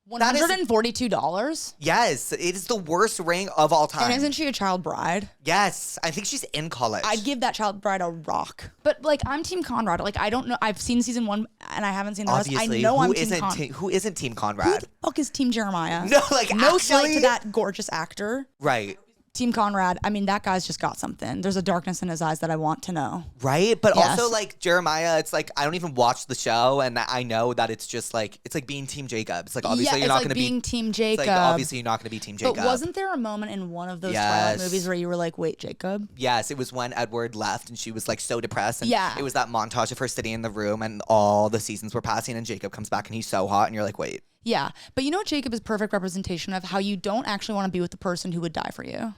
$142. Yes, it is the worst ring of all time. And isn't she a child bride? Yes, I think she's in college. I'd give that child bride a rock. But like, I'm Team Conrad. Like, I don't know. I've seen season 1 and I haven't seen the rest. I know I'm Team Conrad. Who isn't Team Conrad? Who the fuck is Team Jeremiah? No, like no actually, slight to that gorgeous actor. Right. Team Conrad, I mean, that guy's just got something. There's a darkness in his eyes that I want to know. Right? But Yes. also, like, Jeremiah, it's like, I don't even watch the show, and I know that it's just like, it's like being Team Jacob. It's like, obviously, you're not going to be. being Team Jacob. It's like, obviously, you're not going to be Team Jacob. But wasn't there a moment in one of those Twilight movies where you were like, wait, Jacob? Yes, it was when Edward left, and she was like so depressed. And Yeah. it was that montage of her sitting in the room, and all the seasons were passing, and Jacob comes back, and he's so hot, and you're like, wait. Yeah. But you know, Jacob is perfect representation of how you don't actually want to be with the person who would die for you.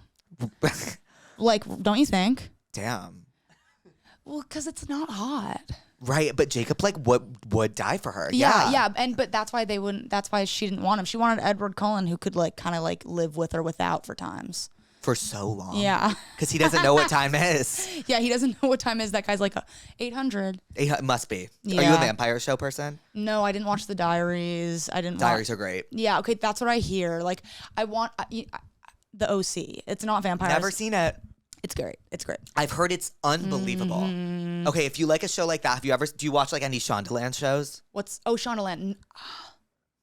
Like, don't you think? Damn. Well, because it's not hot. Right, but Jacob like would die for her. Yeah. But that's why they wouldn't. That's why she didn't want him. She wanted Edward Cullen, who could like kind of like live with or without for times. For so long. Yeah. Because he doesn't know what time is. Yeah, he doesn't know what time is. That guy's like 800. It must be. Yeah. Are you a vampire show person? No, I didn't watch the Diaries. I didn't. Diaries are great. Yeah. Okay, that's what I hear. Like, I want the OC. It's not vampires. Never seen it. It's great. It's great. I've heard it's unbelievable. Mm-hmm. Okay, if you like a show like that, do you watch like any Shondaland shows? Shondaland?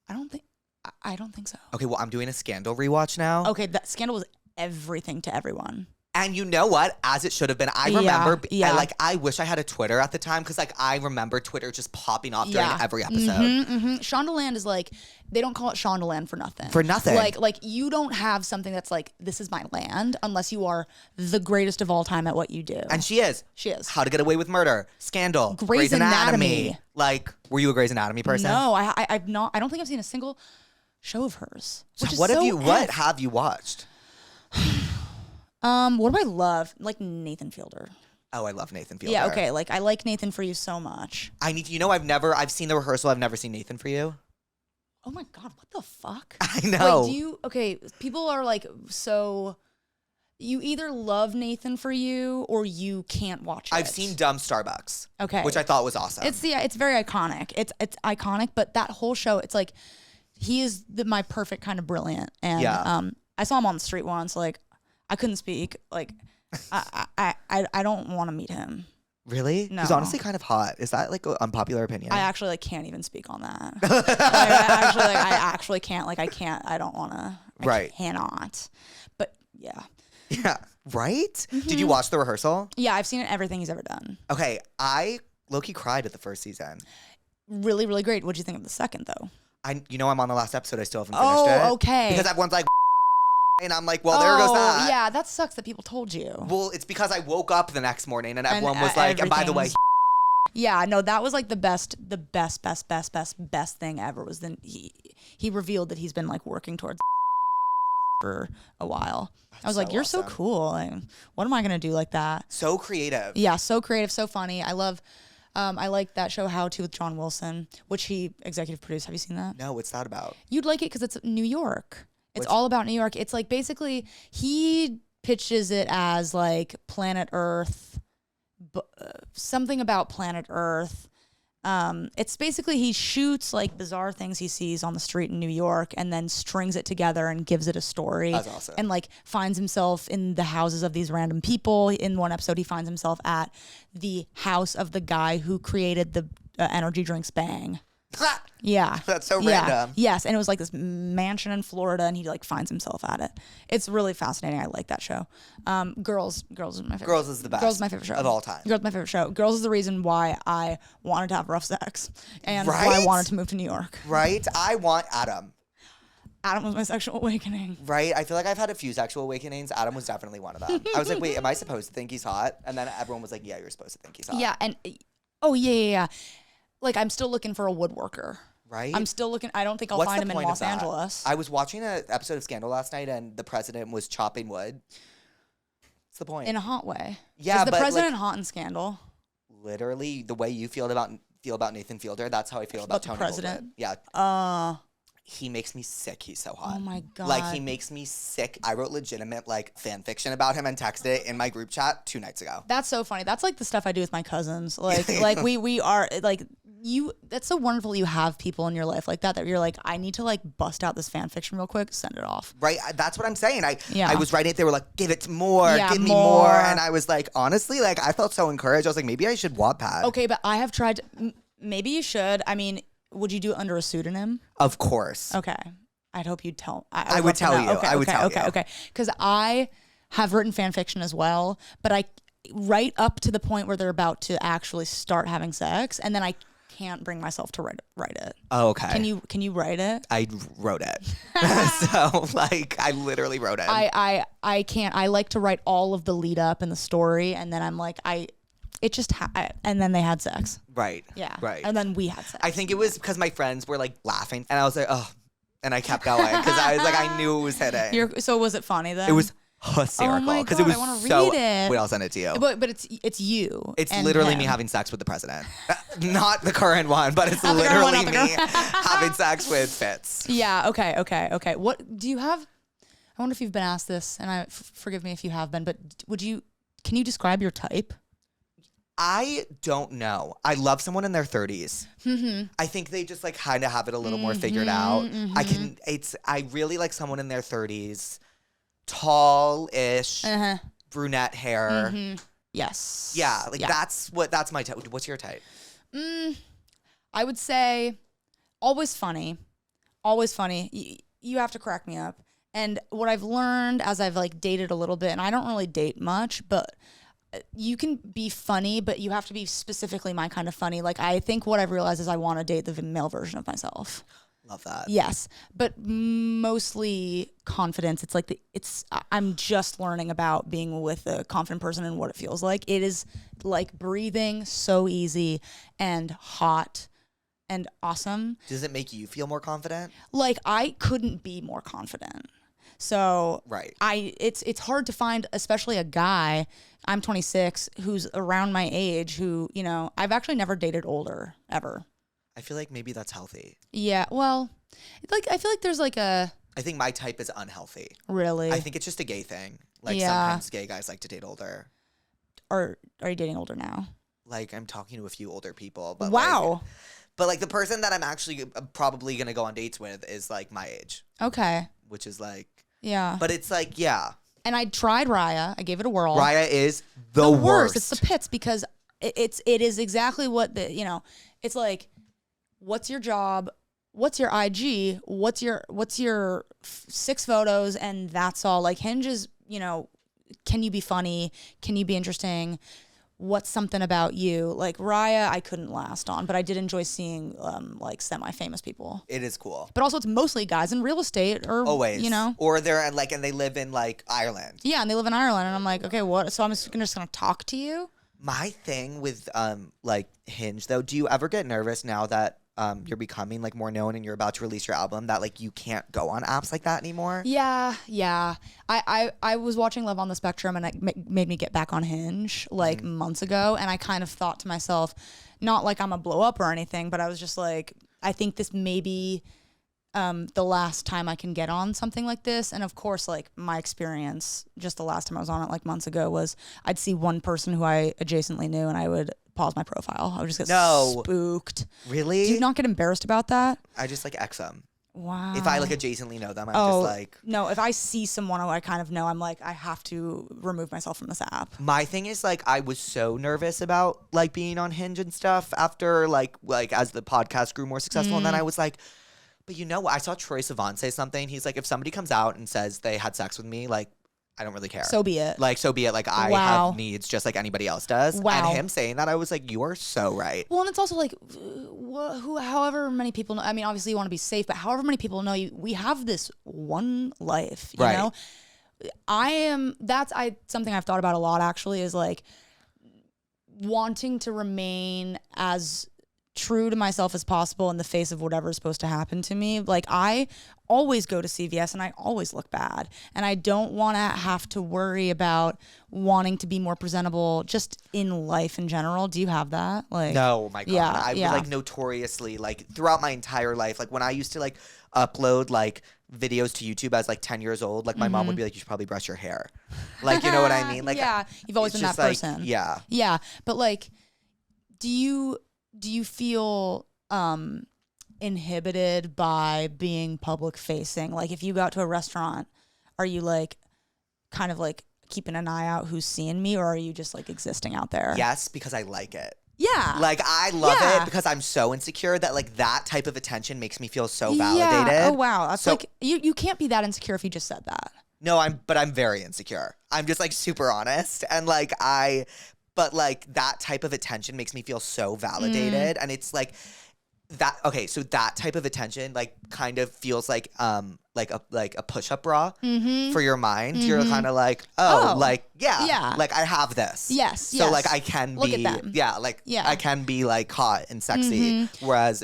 I don't think so. Okay, well, I'm doing a Scandal rewatch now. Okay, that Scandal was everything to everyone. And you know what? As it should have been. I remember, I wish I had a Twitter at the time because like I remember Twitter just popping off during every episode. Shondaland is like, they don't call it Shondaland for nothing. For nothing. Like you don't have something that's like, this is my land, unless you are the greatest of all time at what you do. And she is. She is. How to Get Away with Murder, Scandal, Grey's Anatomy. Like, were you a Grey's Anatomy person? No, I've not. I don't think I've seen a single show of hers. Which is What have you watched? What do I love? Like Nathan Fielder. Oh, I love Nathan Fielder. Yeah, okay. Like I like Nathan For You so much. I've seen the rehearsal. I've never seen Nathan For You. Oh my God, what the fuck? I know. Wait, people are like, so you either love Nathan For You or you can't watch it. I've seen Dumb Starbucks. Okay. Which I thought was awesome. It's very iconic. It's iconic, but that whole show, it's like, he is my perfect kind of brilliant. And I saw him on the street once, like, I couldn't speak. Like, I don't want to meet him. Really? No. He's honestly kind of hot. Is that like an unpopular opinion? I actually like can't even speak on that. I actually can't. Like, I can't. I don't want to. Right. Cannot. But yeah. Yeah. Right? Mm-hmm. Did you watch the rehearsal? Yeah, I've seen everything he's ever done. Okay, I low-key cried at the first season. Really, really great. What'd you think of the second though? I'm on the last episode. I still haven't finished it. Oh, okay. Because everyone's like, and I'm like, well, there goes that. Yeah, that sucks that people told you. Well, it's because I woke up the next morning and everyone was like, and by the way, yeah, no, that was like the best thing ever. Was then he revealed that he's been like working towards for a while. I was like, you're awesome. so cool. Like, what am I gonna do like that? So creative. Yeah, so creative, so funny. I love. I like that show How To with John Wilson, which he executive produced. Have you seen that? No, what's that about? You'd like it because it's New York. It's all about New York. It's like basically he pitches it as like planet Earth, something about planet Earth. It's basically he shoots like bizarre things he sees on the street in New York and then strings it together and gives it a story. That's awesome. And like finds himself in the houses of these random people. In one episode, he finds himself at the house of the guy who created the energy drinks Bang. Yeah. That's so random. Yes. And it was like this mansion in Florida and he like finds himself at it. It's really fascinating. I like that show. Girls is my favorite. Girls is the best. Girls is my favorite show. Of all time. Girls is my favorite show. Girls is the reason why I wanted to have rough sex and why I wanted to move to New York. Right? I want Adam. Adam was my sexual awakening. Right? I feel like I've had a few sexual awakenings. Adam was definitely one of them. I was like, wait, am I supposed to think he's hot? And then everyone was like, yeah, you're supposed to think he's hot. Yeah. And yeah. Like, I'm still looking for a woodworker. Right? I'm still looking. I don't think I'll What's find the him in point of Los that? Angeles. I was watching an episode of Scandal last night and the president was chopping wood. What's the point? In a hot way. Yeah, Is the but president like, hot in Scandal? Literally, the way you feel about Nathan Fielder, that's how I feel about the Tony president? Goldwyn. Yeah. He makes me sick. He's so hot. Oh my God. Like, he makes me sick. I wrote legitimate, like, fan fiction about him and texted it in my group chat 2 nights ago. That's so funny. That's like the stuff I do with my cousins. Like we are like that's so wonderful you have people in your life like that you're like, I need to like bust out this fan fiction real quick, send it off. Right? That's what I'm saying. Yeah. I was writing it. They were like, give it more. Yeah, give me more. And I was like, honestly, like, I felt so encouraged. I was like, maybe I should Wattpad. Okay, but I have tried maybe you should. I mean, would you do it under a pseudonym? Of course. Okay. I'd hope you'd tell. I would tell you. Okay, I would tell you. Okay. Because I have written fan fiction as well, but I right up to the point where they're about to actually start having sex, and then I can't bring myself to write it. Oh, okay. Can you write it? I wrote it. So like I literally wrote it. I can't. I like to write all of the lead up and the story, and then I'm like and then they had sex. Right. Yeah. Right. And then we had sex. I think it was because my friends were like laughing, and I was like, oh, and I kept going because I was like, I knew it was hitting. So was it funny then? It was hysterical because it was I wanna so. read it. Wait, I'll send it to you. But it's you. It's and literally him. me having sex with the president, not the current one, but it's Not the current one, literally not me the having sex with Fitz. Yeah. Okay. What do you have? I wonder if you've been asked this, and forgive me if you have been, but can you describe your type? I don't know. I love someone in their 30s. Mm-hmm. I think they just like kind of have it a little more figured out. I really like someone in their 30s, tall-ish, brunette hair. Mm-hmm. Yes. Yeah, like that's my type. What's your type? I would say always funny. Always funny. You have to crack me up. And what I've learned as I've like dated a little bit, and I don't really date much, but you can be funny, but you have to be specifically my kind of funny. Like, I think what I've realized is I want to date the male version of myself. Love that. Yes, but mostly confidence. It's like I'm just learning about being with a confident person and what it feels like. It is like breathing, so easy and hot and awesome. Does it make you feel more confident? Like, I couldn't be more confident. So right. It's hard to find, especially a guy. I'm 26, who's around my age, who, you know, I've actually never dated older ever. I feel like maybe that's healthy. Yeah, well, like I feel like there's like a. I think my type is unhealthy. Really? I think it's just a gay thing. Like sometimes gay guys like to date older. Or are you dating older now? Like I'm talking to a few older people, but wow. But like the person that I'm actually probably gonna go on dates with is like my age. Okay. Which is like. Yeah. But it's like And I tried Raya. I gave it a whirl. Raya is the worst. It's the pits because it is exactly what it's like. What's your job? What's your IG? What's your 6 photos? And that's all. Like Hinge is, can you be funny? Can you be interesting? What's something about you? Like Raya, I couldn't last on, but I did enjoy seeing like semi-famous people. It is cool. But also it's mostly guys in real estate or always, or they're like, and they live in like Ireland. Yeah, and they live in Ireland, and I'm like, okay, what? So I'm just gonna talk to you. My thing with like Hinge though, do you ever get nervous now that you're becoming like more known and you're about to release your album that like you can't go on apps like that anymore? Yeah. I was watching Love on the Spectrum and it made me get back on Hinge like months ago, and I kind of thought to myself, not like I'm a blow up or anything, but I was just like, I think this may be the last time I can get on something like this. And of course, like my experience just the last time I was on it like months ago was I'd see one person who I adjacently knew and I would pause my profile. I would just get spooked. Really? Do you not get embarrassed about that? I just like X them. Wow. If I like adjacently know them, I'm just like. No, if I see someone who I kind of know, I'm like, I have to remove myself from this app. My thing is like, I was so nervous about like being on Hinge and stuff after like as the podcast grew more successful. And then I was like, but I saw Troye Sivan say something. He's like, if somebody comes out and says they had sex with me, like, I don't really care. So be it. Like, so be it. Like, I have needs just like anybody else does. Wow. And him saying that, I was like, you are so right. Well, and it's also like, however many people know, I mean, obviously you want to be safe, but however many people know you, we have this one life, you know? Something I've thought about a lot actually is like wanting to remain as true to myself as possible in the face of whatever is supposed to happen to me. Like I always go to CVS and I always look bad, and I don't want to have to worry about wanting to be more presentable just in life in general. Do you have that? Like, no, my God. I was like notoriously like throughout my entire life, like when I used to like upload like videos to YouTube as like 10 years old, like my mom would be like, you should probably brush your hair. Like, you know what I mean? Like, yeah, you've always been that person. Like, yeah. Yeah. But like, do you feel inhibited by being public facing? Like if you go out to a restaurant, are you like kind of like keeping an eye out who's seeing me, or are you just like existing out there? Yes, because I like it. Yeah. Like I love it because I'm so insecure that like that type of attention makes me feel so validated. Oh wow. That's so, like you can't be that insecure if you just said that. No, I'm very insecure. I'm just like super honest. And like but like that type of attention makes me feel so validated. And it's like that, okay, so that type of attention like kind of feels like a push-up bra for your mind. You're kind of like, like, yeah, like I have this. Yes. So like I can Look be, at them. I can be like hot and sexy. Whereas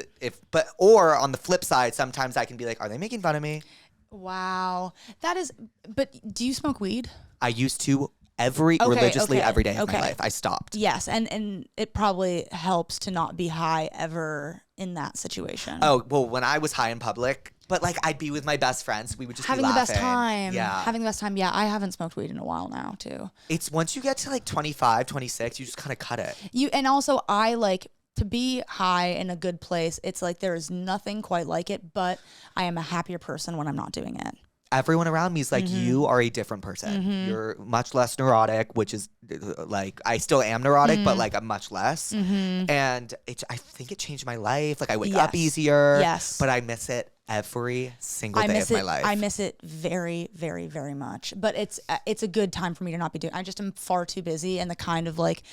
or on the flip side, sometimes I can be like, are they making fun of me? Wow. That is, but do you smoke weed? I used to religiously every day of my life. I stopped. Yes, and it probably helps to not be high ever in that situation. Oh, well, when I was high in public, but like I'd be with my best friends. We would just having be the laughing. best time. Yeah. Having the best time. Yeah, I haven't smoked weed in a while now, too. It's once you get to like 25, 26, you just kind of cut it. And also I like to be high in a good place. It's like there is nothing quite like it, but I am a happier person when I'm not doing it. Everyone around me is like, you are a different person. You're much less neurotic, which is like, I still am neurotic, but like I'm much less. And I think it changed my life. Like I wake up easier, but I miss it every single day of my life. I miss it very, very, very much. But it's a good time for me to not be doing. I just am far too busy, and the kind of like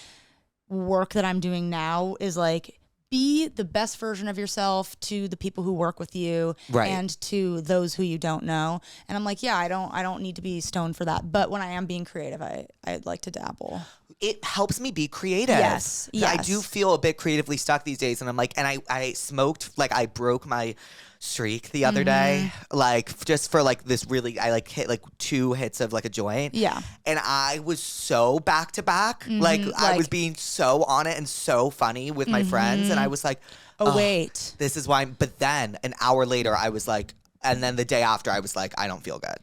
work that I'm doing now is like, be the best version of yourself to the people who work with you and to those who you don't know. And I'm like, yeah, I don't need to be stoned for that. But when I am being creative, I'd like to dabble. It helps me be creative. Yes. I do feel a bit creatively stuck these days. And I'm like, and I smoked, like I broke my streak the other day, like just for like this really, I like hit like 2 hits of like a joint. Yeah. And I was so back to back. Like I was being so on it and so funny with my friends. And I was like, oh wait. This is why. But then an hour later, I was like, and then the day after, I was like, I don't feel good.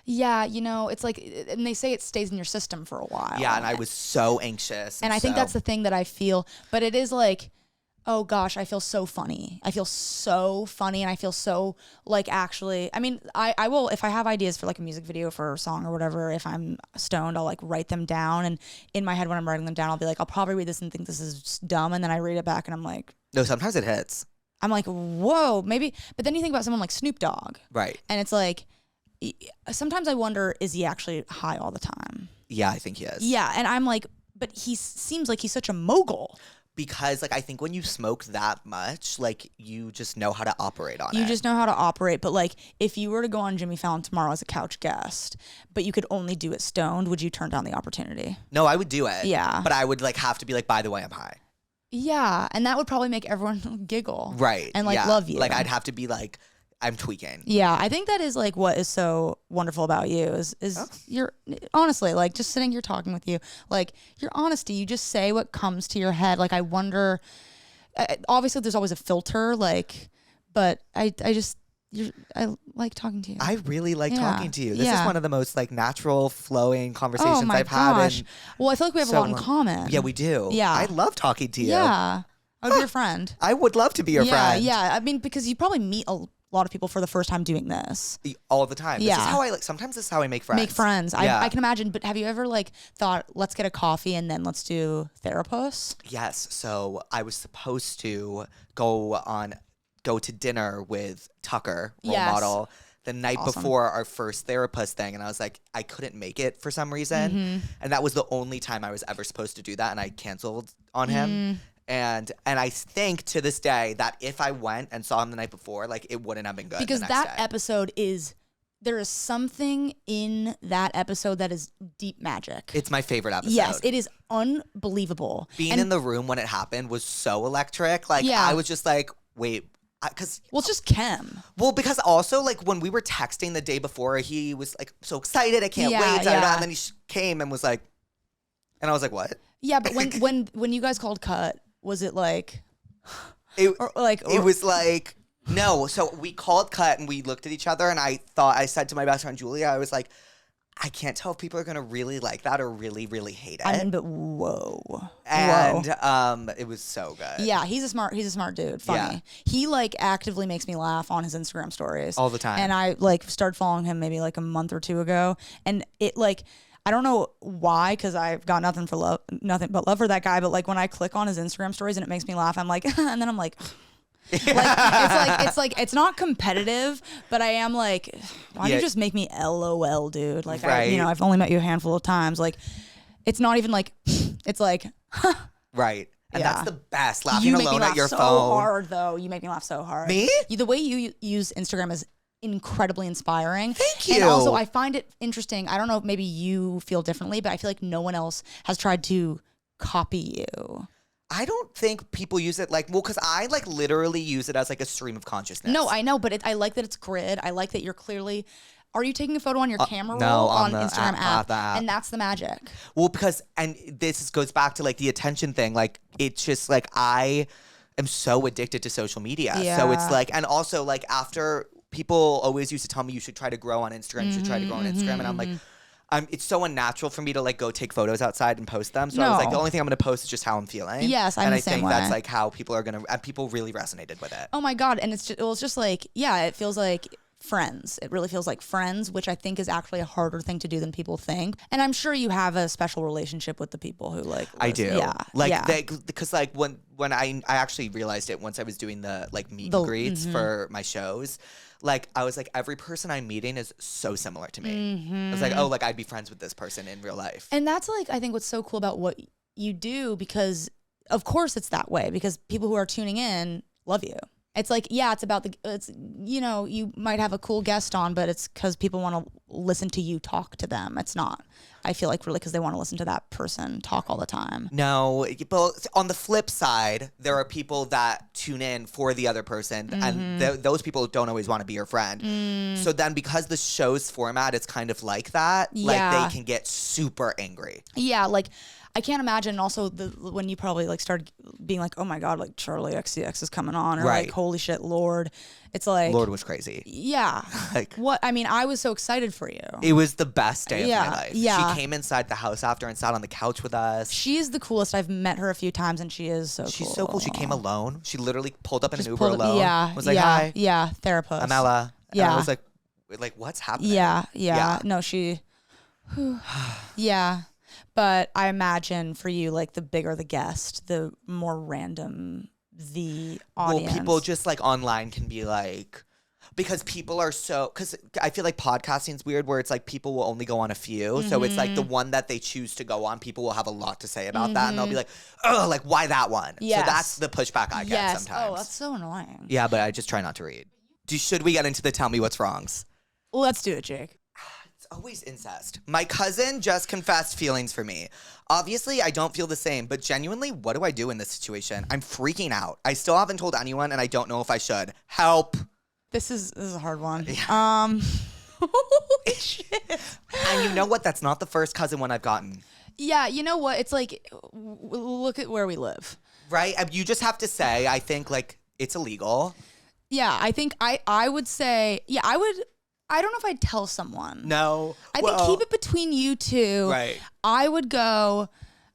Yeah, it's like, and they say it stays in your system for a while. Yeah, and I was so anxious. And I think that's the thing that I feel, but it is like, oh gosh, I feel so funny. I feel so funny, and I feel so like actually, I mean, I will, if I have ideas for like a music video for a song or whatever, if I'm stoned, I'll like write them down, and in my head when I'm writing them down, I'll be like, I'll probably read this and think this is just dumb, and then I read it back and I'm like, no, sometimes it hits. I'm like, whoa, maybe, but then you think about someone like Snoop Dogg. Right. And it's like, sometimes I wonder, is he actually high all the time? Yeah, I think he is. Yeah, and I'm like, but he seems like he's such a mogul. Because like I think when you smoke that much, like you just know how to operate on it. You just know how to operate. But like if you were to go on Jimmy Fallon tomorrow as a couch guest, but you could only do it stoned, would you turn down the opportunity? No, I would do it. Yeah. But I would like have to be like, by the way, I'm high. Yeah, and that would probably make everyone giggle. Right. And like love you. Like I'd have to be like, I'm tweaking. Yeah, I think that is like what is so wonderful about you is you're honestly like just sitting here talking with you, like your honesty. You just say what comes to your head. Like I wonder, obviously there's always a filter, like, but I like talking to you. I really like talking to you. This is one of the most like natural flowing Oh conversations my I've gosh. had. Well, I feel like we have a lot in common. Yeah, we do. Yeah. I love talking to you. Yeah. I would be your friend. I would love to be your friend. Yeah. I mean, because you probably meet a lot of people for the first time doing this. All the time. Yeah. This is how I like, sometimes this is how I make friends. Make friends. Yeah. I can imagine, but have you ever like thought, let's get a coffee and then let's do Therapuss? Yes. So I was supposed to go to dinner with Tucker, role model, the night before our first Therapuss thing. And I was like, I couldn't make it for some reason. And that was the only time I was ever supposed to do that. And I canceled on him. And I think to this day that if I went and saw him the night before, like it wouldn't have been good. Because that episode there is something in that episode that is deep magic. It's my favorite episode. Yes, it is unbelievable. Being in the room when it happened was so electric. Like I was just like, wait. It's just chem. Well, because also like when we were texting the day before, he was like so excited, I can't wait, and then he came and was like, and I was like, what? Yeah, but when you guys called cut, was it like, it was like no? So we called cut and we looked at each other, and I said to my best friend Julia, I was like, I can't tell if people are gonna really like that or really, really hate it. I mean, but whoa. And it was so good. Yeah, he's a smart dude. Funny. Yeah. He like actively makes me laugh on his Instagram stories all the time. And I like started following him maybe like a month or two ago, and it like, I don't know why, because I've got nothing but love for that guy. But like when I click on his Instagram stories and it makes me laugh, I'm like, and then I'm like, It's not competitive, but I am like, why don't you just make me LOL, dude? Like, right. I've only met you a handful of times. Like, it's not even like, it's like, right. And that's the best. Laughing you make alone me laugh at your so phone. hard, though. You make me laugh so hard. Me? The way you use Instagram is incredibly inspiring. Thank you. And also, I find it interesting. I don't know if maybe you feel differently, but I feel like no one else has tried to copy you. I don't think people use it because I literally use it as a stream of consciousness. No, I know, but I like that it's grid. I like that you're clearly. Are you taking a photo on your camera no, roll on the Instagram app? And that's the magic. Well, and this goes back to the attention thing. It's just I am so addicted to social media. Yeah. So it's and also after people always used to tell me you should try to grow on Instagram, you should try to grow on Instagram. And I'm like, it's so unnatural for me to go take photos outside and post them. So I was the only thing I'm going to post is just how I'm feeling. Yes, I'm the same way. And I think that's how people are going to, and people really resonated with it. Oh my God. And it feels like friends. It really feels like friends, which I think is actually a harder thing to do than people think. And I'm sure you have a special relationship with the people who I do. Yeah. Because when I actually realized it once I was doing the meet and greets for my shows. I was every person I'm meeting is so similar to me. I was I'd be friends with this person in real life. And that's I think what's so cool about what you do, because of course it's that way, because people who are tuning in love you. It's it's about you might have a cool guest on, but it's because people want to listen to you talk to them. It's not, I feel really because they want to listen to that person talk all the time. No, but on the flip side, there are people that tune in for the other person, and those people don't always want to be your friend. So then because the show's format is kind of like that, they can get super angry. Yeah, I can't imagine also when you probably started being oh my God, Charlie XCX is coming on, or right. Holy shit, Lord. It's Lord was crazy. Yeah. What? I mean, I was so excited for you. It was the best day of my life. Yeah. She came inside the house after and sat on the couch with us. She's the coolest. I've met her a few times and she is so She's cool. so cool. She came alone. She literally pulled up in an Uber pulled alone. Yeah. Was hi. Yeah. Therapuss. I'm Ella. Yeah. And I was what's happening? Yeah. No, she. Yeah. But I imagine for you, the bigger the guest, the more random the audience. Well, people just online can be because people are because I feel podcasting is weird where it's people will only go on a few. So it's the one that they choose to go on, people will have a lot to say about that. And they'll be oh, why that one? Yes. So that's the pushback I get sometimes. Oh, that's so annoying. Yeah, but I just try not to read. Should we get into the tell me what's wrongs? Let's do it, Jake. Always incest. My cousin just confessed feelings for me. Obviously, I don't feel the same, but genuinely, what do I do in this situation? I'm freaking out. I still haven't told anyone, and I don't know if I should. Help. This is a hard one. Yeah. Holy shit. And you know what? That's not the first cousin one I've gotten. Yeah, you know what? It's look at where we live. Right? You just have to say, I think, it's illegal. Yeah, I think I would say, I don't know if I'd tell someone. No. I think keep it between you two. Right. I would go,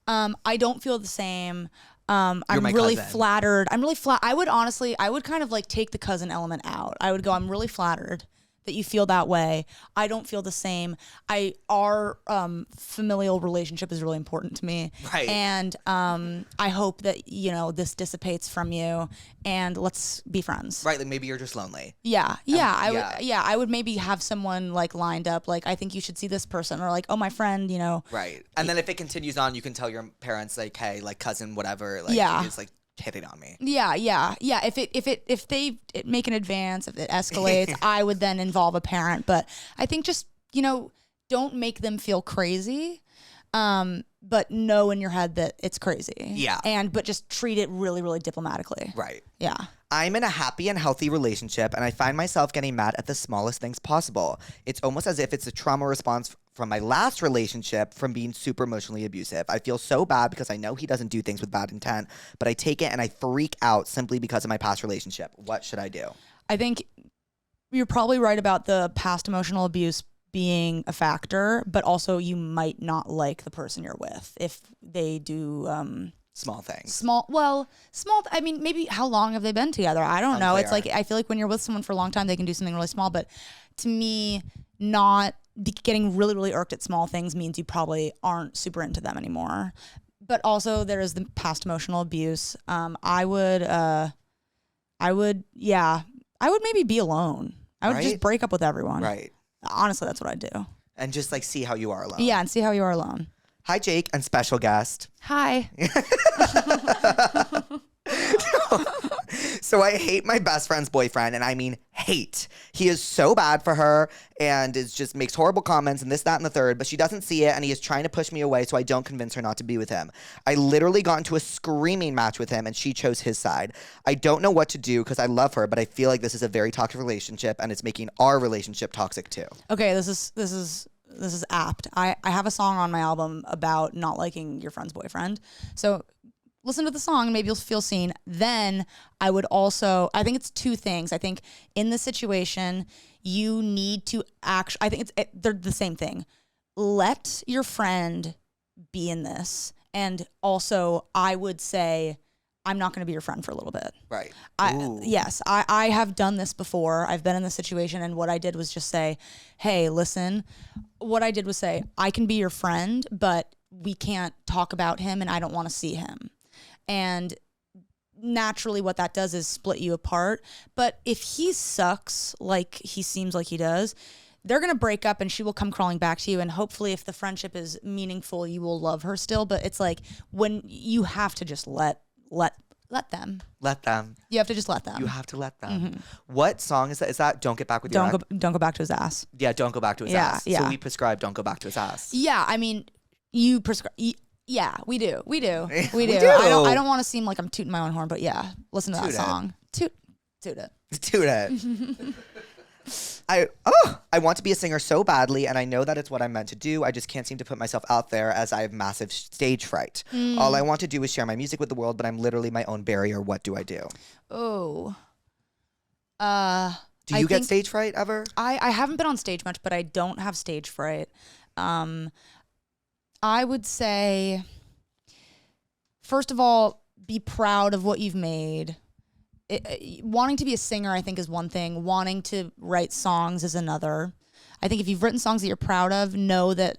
I don't feel the same. I'm really cousin. flattered. I'm really I would kind of take the cousin element out. I would go, I'm really flattered that you feel that way. I don't feel the same. Our familial relationship is really important to me. Right. And I hope that, this dissipates from you and let's be friends. Right. Maybe you're just lonely. Yeah. I would maybe have someone lined up. I think you should see this person, or oh, my friend, Right. And then if it continues on, you can tell your parents hey, cousin, whatever, is hitting on me. Yeah. If they make an advance, if it escalates, I would then involve a parent. But I think just, don't make them feel crazy. But know in your head that it's crazy. Yeah. But just treat it really, really diplomatically. Right. Yeah. I'm in a happy and healthy relationship, and I find myself getting mad at the smallest things possible. It's almost as if it's a trauma response from my last relationship from being super emotionally abusive. I feel so bad because I know he doesn't do things with bad intent, but I take it and I freak out simply because of my past relationship. What should I do? I think you're probably right about the past emotional abuse being a factor, but also you might not like the person you're with if they do small things. I mean, maybe how long have they been together? I don't know. It's I feel like when you're with someone for a long time, they can do something really small, but to me, not getting really, really irked at small things means you probably aren't super into them anymore. But also there is the past emotional abuse. I I would maybe be alone. I would just break up with everyone. Right. Honestly, that's what I'd do. And just like see how you are alone. Yeah, and see how you are alone. Hi, Jake, and special guest. Hi. So I hate my best friend's boyfriend, and I mean hate. He is so bad for her and just makes horrible comments and this, that, and the third, but she doesn't see it, and he is trying to push me away so I don't convince her not to be with him. I literally got into a screaming match with him, and she chose his side. I don't know what to do because I love her, but I feel like this is a very toxic relationship, and it's making our relationship toxic too. Okay, this is apt. I have a song on my album about not liking your friend's boyfriend. So listen to the song and maybe you'll feel seen. Then I think it's two things. I think in this situation, you need to they're the same thing. Let your friend be in this. And also I would say, I'm not going to be your friend for a little bit. Right. I have done this before. I've been in this situation, and what I did was just say, hey, listen. What I did was say, I can be your friend, but we can't talk about him, and I don't want to see him. And naturally what that does is split you apart. But if he sucks like he seems like he does, they're going to break up and she will come crawling back to you. And hopefully if the friendship is meaningful, you will love her still. But it's like when you have to just let them. Let them. You have to just let them. You have to let them. Mm-hmm. What song is that? Is that Don't Get Back with Your Ex? Don't go back to his ass. Yeah, Don't Go Back to His Ass. Yeah. So we prescribe Don't Go Back to His Ass. Yeah, I mean, you prescribe. Yeah, we do. We do. I don't want to seem like I'm tooting my own horn, but yeah, listen to that song. Toot it. Toot it. I want to be a singer so badly, and I know that it's what I'm meant to do. I just can't seem to put myself out there as I have massive stage fright. All I want to do is share my music with the world, but I'm literally my own barrier. What do I do? Oh. Do you get stage fright ever? I haven't been on stage much, but I don't have stage fright. I would say, first of all, be proud of what you've made. Wanting to be a singer, I think, is one thing. Wanting to write songs is another. I think if you've written songs that you're proud of, know that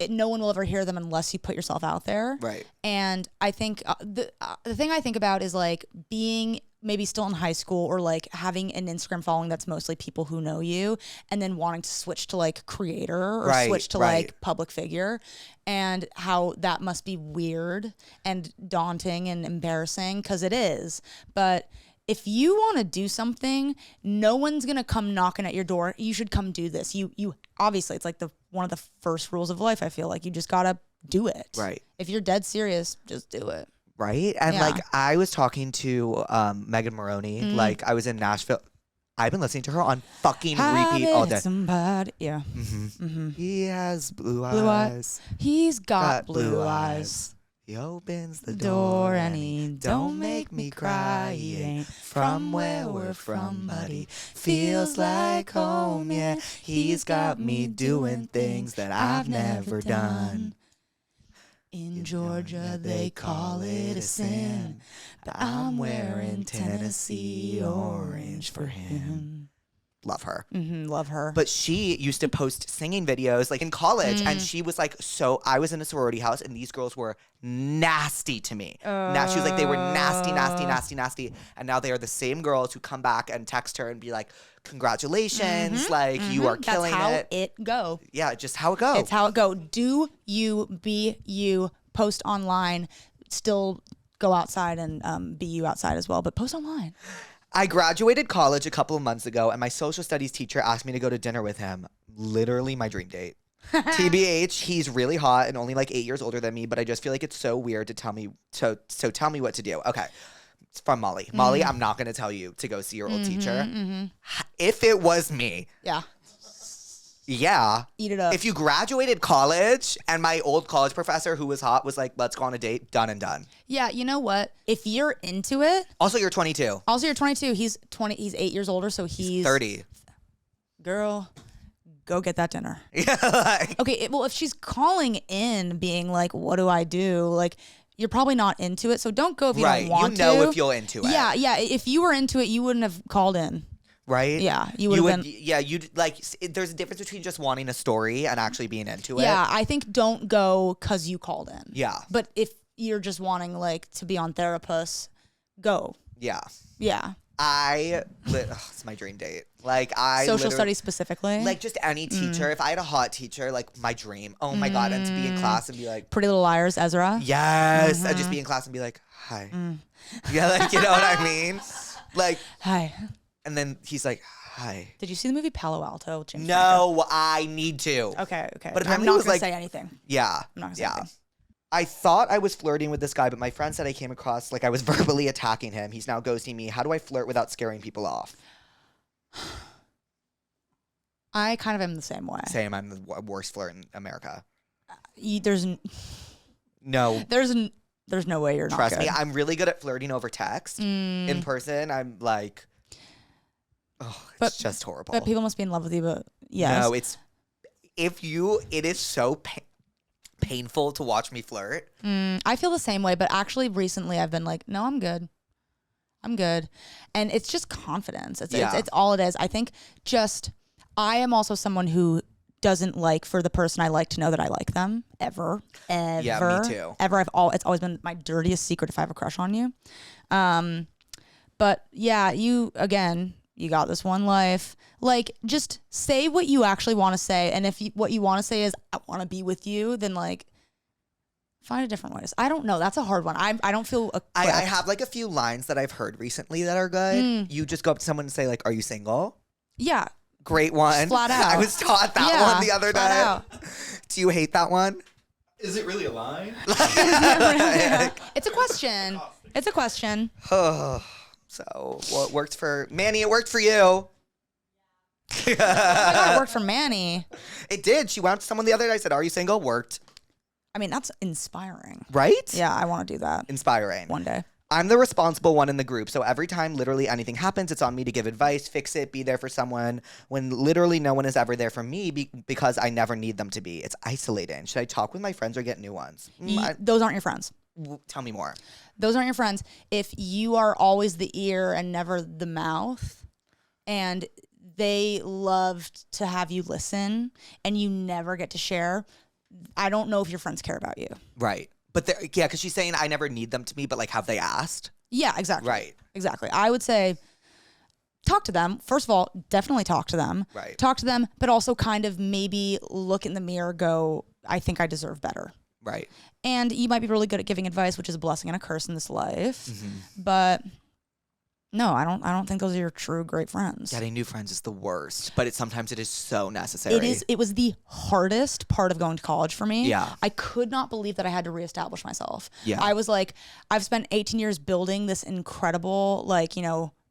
no one will ever hear them unless you put yourself out there. Right. And I think the thing I think about is like being maybe still in high school or like having an Instagram following that's mostly people who know you, and then wanting to switch to like creator or switch to like public figure, and how that must be weird and daunting and embarrassing, because it is. But if you want to do something, no one's going to come knocking at your door. You should come do this. You obviously, it's like one of the first rules of life. I feel like you just got to do it. Right. If you're dead serious, just do it. Right. And like I was talking to Megan Moroney, like I was in Nashville. I've been listening to her on fucking repeat all day. Somebody, yeah. Mm-hmm. Mm-hmm. He has blue eyes. He's got blue eyes. He opens the door and he don't make me cry. He ain't from where we're from, but he feels like home, yeah. He's got me doing things that I've never done. In Georgia, they call it a sin, but I'm wearing Tennessee orange for him. Love her. Mm-hmm, love her. But she used to post singing videos like in college, and she was like, so I was in a sorority house, and these girls were nasty to me. Now she was like, they were nasty, nasty, nasty, nasty. And now they are the same girls who come back and text her and be like, congratulations, you are killing it. That's how it go. Yeah, just how it go. It's how it go. Do you, be you, post online, still go outside and be you outside as well, but post online. I graduated college a couple of months ago, and my social studies teacher asked me to go to dinner with him. Literally my dream date. TBH, he's really hot and only like 8 years older than me, but I just feel like it's so weird to tell me. So tell me what to do. Okay. It's from Molly. Molly, I'm not going to tell you to go see your old teacher. If it was me. Yeah. Yeah. Eat it up. If you graduated college and my old college professor who was hot was like, let's go on a date, done and done. Yeah, you know what? If you're into it. Also, you're 22. He's 20. He's 8 years older, so he's 30. Girl, go get that dinner. Okay, well, if she's calling in being like, what do I do? Like, you're probably not into it, so don't go if you don't want to. You know if you're into it. Yeah. If you were into it, you wouldn't have called in. Right? Yeah, you would have been. Yeah, you'd like. There's a difference between just wanting a story and actually being into it. Yeah, I think don't go because you called in. Yeah. But if you're just wanting like to be on Therapuss, go. Yeah. Yeah. It's my dream date. Like Social studies specifically? Like just any teacher. If I had a hot teacher, like my dream. Oh my God. And to be in class and be like. Pretty Little Liars, Ezra? Yes. I'd just be in class and be like, hi. Yeah, like, you know what I mean? Like. Hi. And then he's like, hi. Did you see the movie Palo Alto with James No, I need to. Okay. But I'm not going to say anything. Yeah. I'm not going to say anything. I thought I was flirting with this guy, but my friend said I came across like I was verbally attacking him. He's now ghosting me. How do I flirt without scaring people off? I kind of am the same way. Same. I'm the worst flirt in America. There's no way you're not Trust good. me, I'm really good at flirting over text. In person, I'm like, it's just horrible. But people must be in love with you, but yes. No, it is so painful to watch me flirt. I feel the same way, but actually recently I've been like, no, I'm good. And it's just confidence. It's all it is. I think I am also someone who doesn't like for the person I like to know that I like them ever. Yeah, me too. Ever. It's always been my dirtiest secret if I have a crush on you. But yeah, you got this one life. Like, just say what you actually want to say. And if what you want to say is, I want to be with you, then like, find a different way. I don't know. That's a hard one. I don't feel I have like a few lines that I've heard recently that are good. You just go up to someone and say like, are you single? Yeah. Great one. Just flat out. I was taught that one the other day. Out. Do you hate that one? Is it really a line? It's a question. It's a question. So, well, it worked for Manny. It worked for you. Oh my God, it worked for Manny. It did. She went up to someone the other day. I said, are you single? Worked. I mean, that's inspiring. Right? Yeah, I want to do that. Inspiring. One day. I'm the responsible one in the group. So every time literally anything happens, it's on me to give advice, fix it, be there for someone when literally no one is ever there for me because I never need them to be. It's isolating. Should I talk with my friends or get new ones? Those aren't your friends. Tell me more. Those aren't your friends. If you are always the ear and never the mouth, and they loved to have you listen and you never get to share, I don't know if your friends care about you. Right. But because she's saying I never need them to me, but like, have they asked? Yeah, exactly. Right. Exactly. I would say talk to them. First of all, definitely talk to them. Right. Talk to them, but also kind of maybe look in the mirror, go, I think I deserve better. Right. And you might be really good at giving advice, which is a blessing and a curse in this life. But no, I don't think those are your true great friends. Getting new friends is the worst, but sometimes it is so necessary. It was the hardest part of going to college for me. Yeah. I could not believe that I had to reestablish myself. Yeah. I was like, I've spent 18 years building this incredible, like,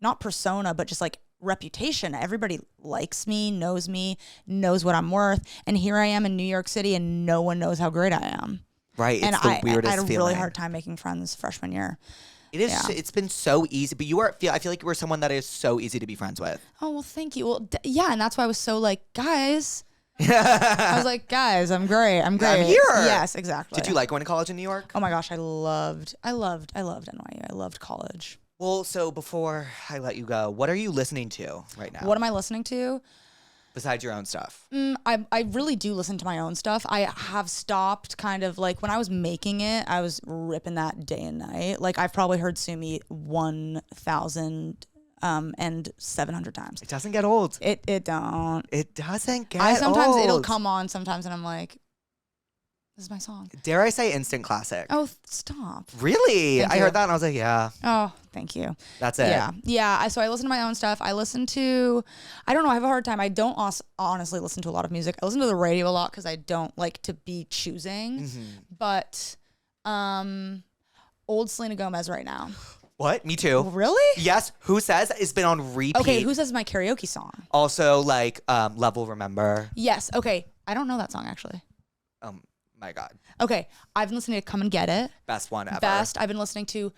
not persona, but just like reputation. Everybody likes me, knows what I'm worth. And here I am in New York City and no one knows how great I am. Right. It's the weirdest feeling. I had a really hard time making friends freshman year. It is. Yeah. It's been so easy, but I feel like you were someone that is so easy to be friends with. Oh, well, thank you. Well, yeah, and that's why I was so like, guys. I was like, guys, I'm great. I'm great. I'm here. Yes, exactly. Did you like going to college in New York? Oh my gosh, I loved NYU. I loved college. Well, so before I let you go, what are you listening to right now? What am I listening to? Besides your own stuff. I really do listen to my own stuff. I have stopped kind of like when I was making it, I was ripping that day and night. Like I've probably heard Sue Me 1,700 times. It doesn't get old. It don't. It doesn't get sometimes old. It'll come on sometimes and I'm like, this is my song. Dare I say instant classic? Oh, stop. Really? Thank I you. heard that and I was like, yeah. Oh, thank you. That's it. Yeah. So I listen to my own stuff. I listen to, I don't know, I have a hard time. I don't honestly listen to a lot of music. I listen to the radio a lot because I don't like to be choosing. But old Selena Gomez right now. What? Me too. Really? Yes. Who Says has been on repeat. Okay, Who Says is my karaoke song. Also, like, Love Will Remember. Yes. Okay. I don't know that song actually. My God. Okay. I've been listening to Come and Get It. Best one ever. Best. I've been listening to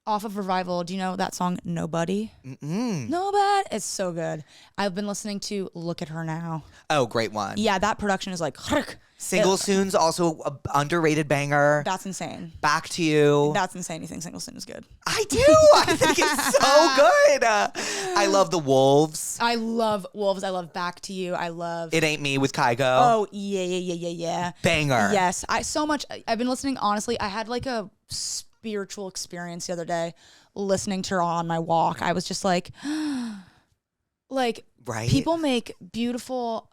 off of Revival. Do you know that song Nobody? Nobody. It's so good. I've been listening to Look at Her Now. Oh, great one. Yeah, that production is like Single Soon's also a underrated banger. That's insane. Back to You. That's insane. You think Single Soon is good? I do. I think it's so good. I love The Wolves. I love Wolves. I love Back to You. I love It Ain't Me with Kygo. Oh, yeah. Banger. Yes. I've been listening, honestly. I had like a spiritual experience the other day listening to her on my walk. I was just like, like Right? people make beautiful,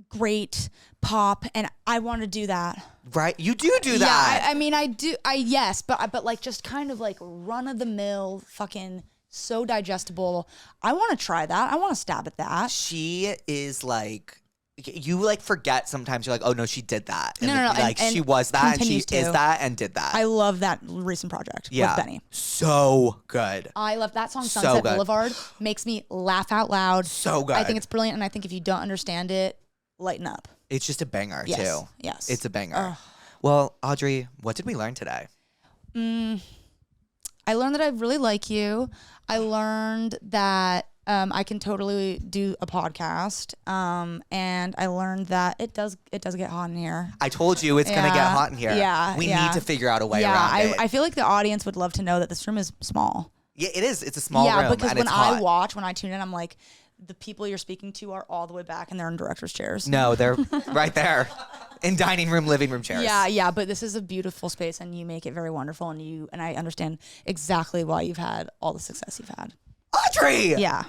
great pop, and I want to do that. Right? You do that. Yeah, I mean, I do. Yes, but like just kind of like run of the mill, fucking so digestible. I want to try that. I want to stab at that. She is like, you like forget sometimes. You're like, oh no, she did that. And No. Like and she was that, and she continues is to. that, and did that. I love that recent project yeah, with Benny. so good. I love that song. So Sunset good. Boulevard makes me laugh out loud. So good. I think it's brilliant, and I think if you don't understand it, lighten up. It's just a banger Yes. too. Yes. It's a banger. Ugh. Well, Audrey, what did we learn today? I learned that I really like you. I learned that I can totally do a podcast. And I learned that it does get hot in here. I told you it's gonna get hot in here. Yeah. We need to figure out a way around it. I feel like the audience would love to know that this room is small. Yeah, it is. It's a small room. Because and when it's hot. when I tune in, I'm like, the people you're speaking to are all the way back and they're in director's chairs. No, they're right there in dining room, living room chairs. Yeah, but this is a beautiful space and you make it very wonderful, and I understand exactly why you've had all the success you've had. Audrey! Yeah.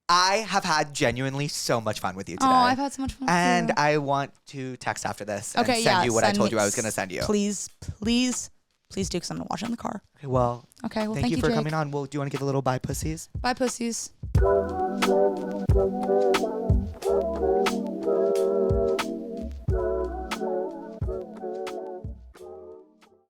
I have had genuinely so much fun with you today. Oh, I've had so much fun with And you. I want to text after this and Okay, send you what I send told me- you I was going to send you. Please do, because I'm going to watch it in the car. Okay, well, Okay, well, thank you for Jake. coming on. Well, do you want to give a little bye, pussies? Bye, pussies.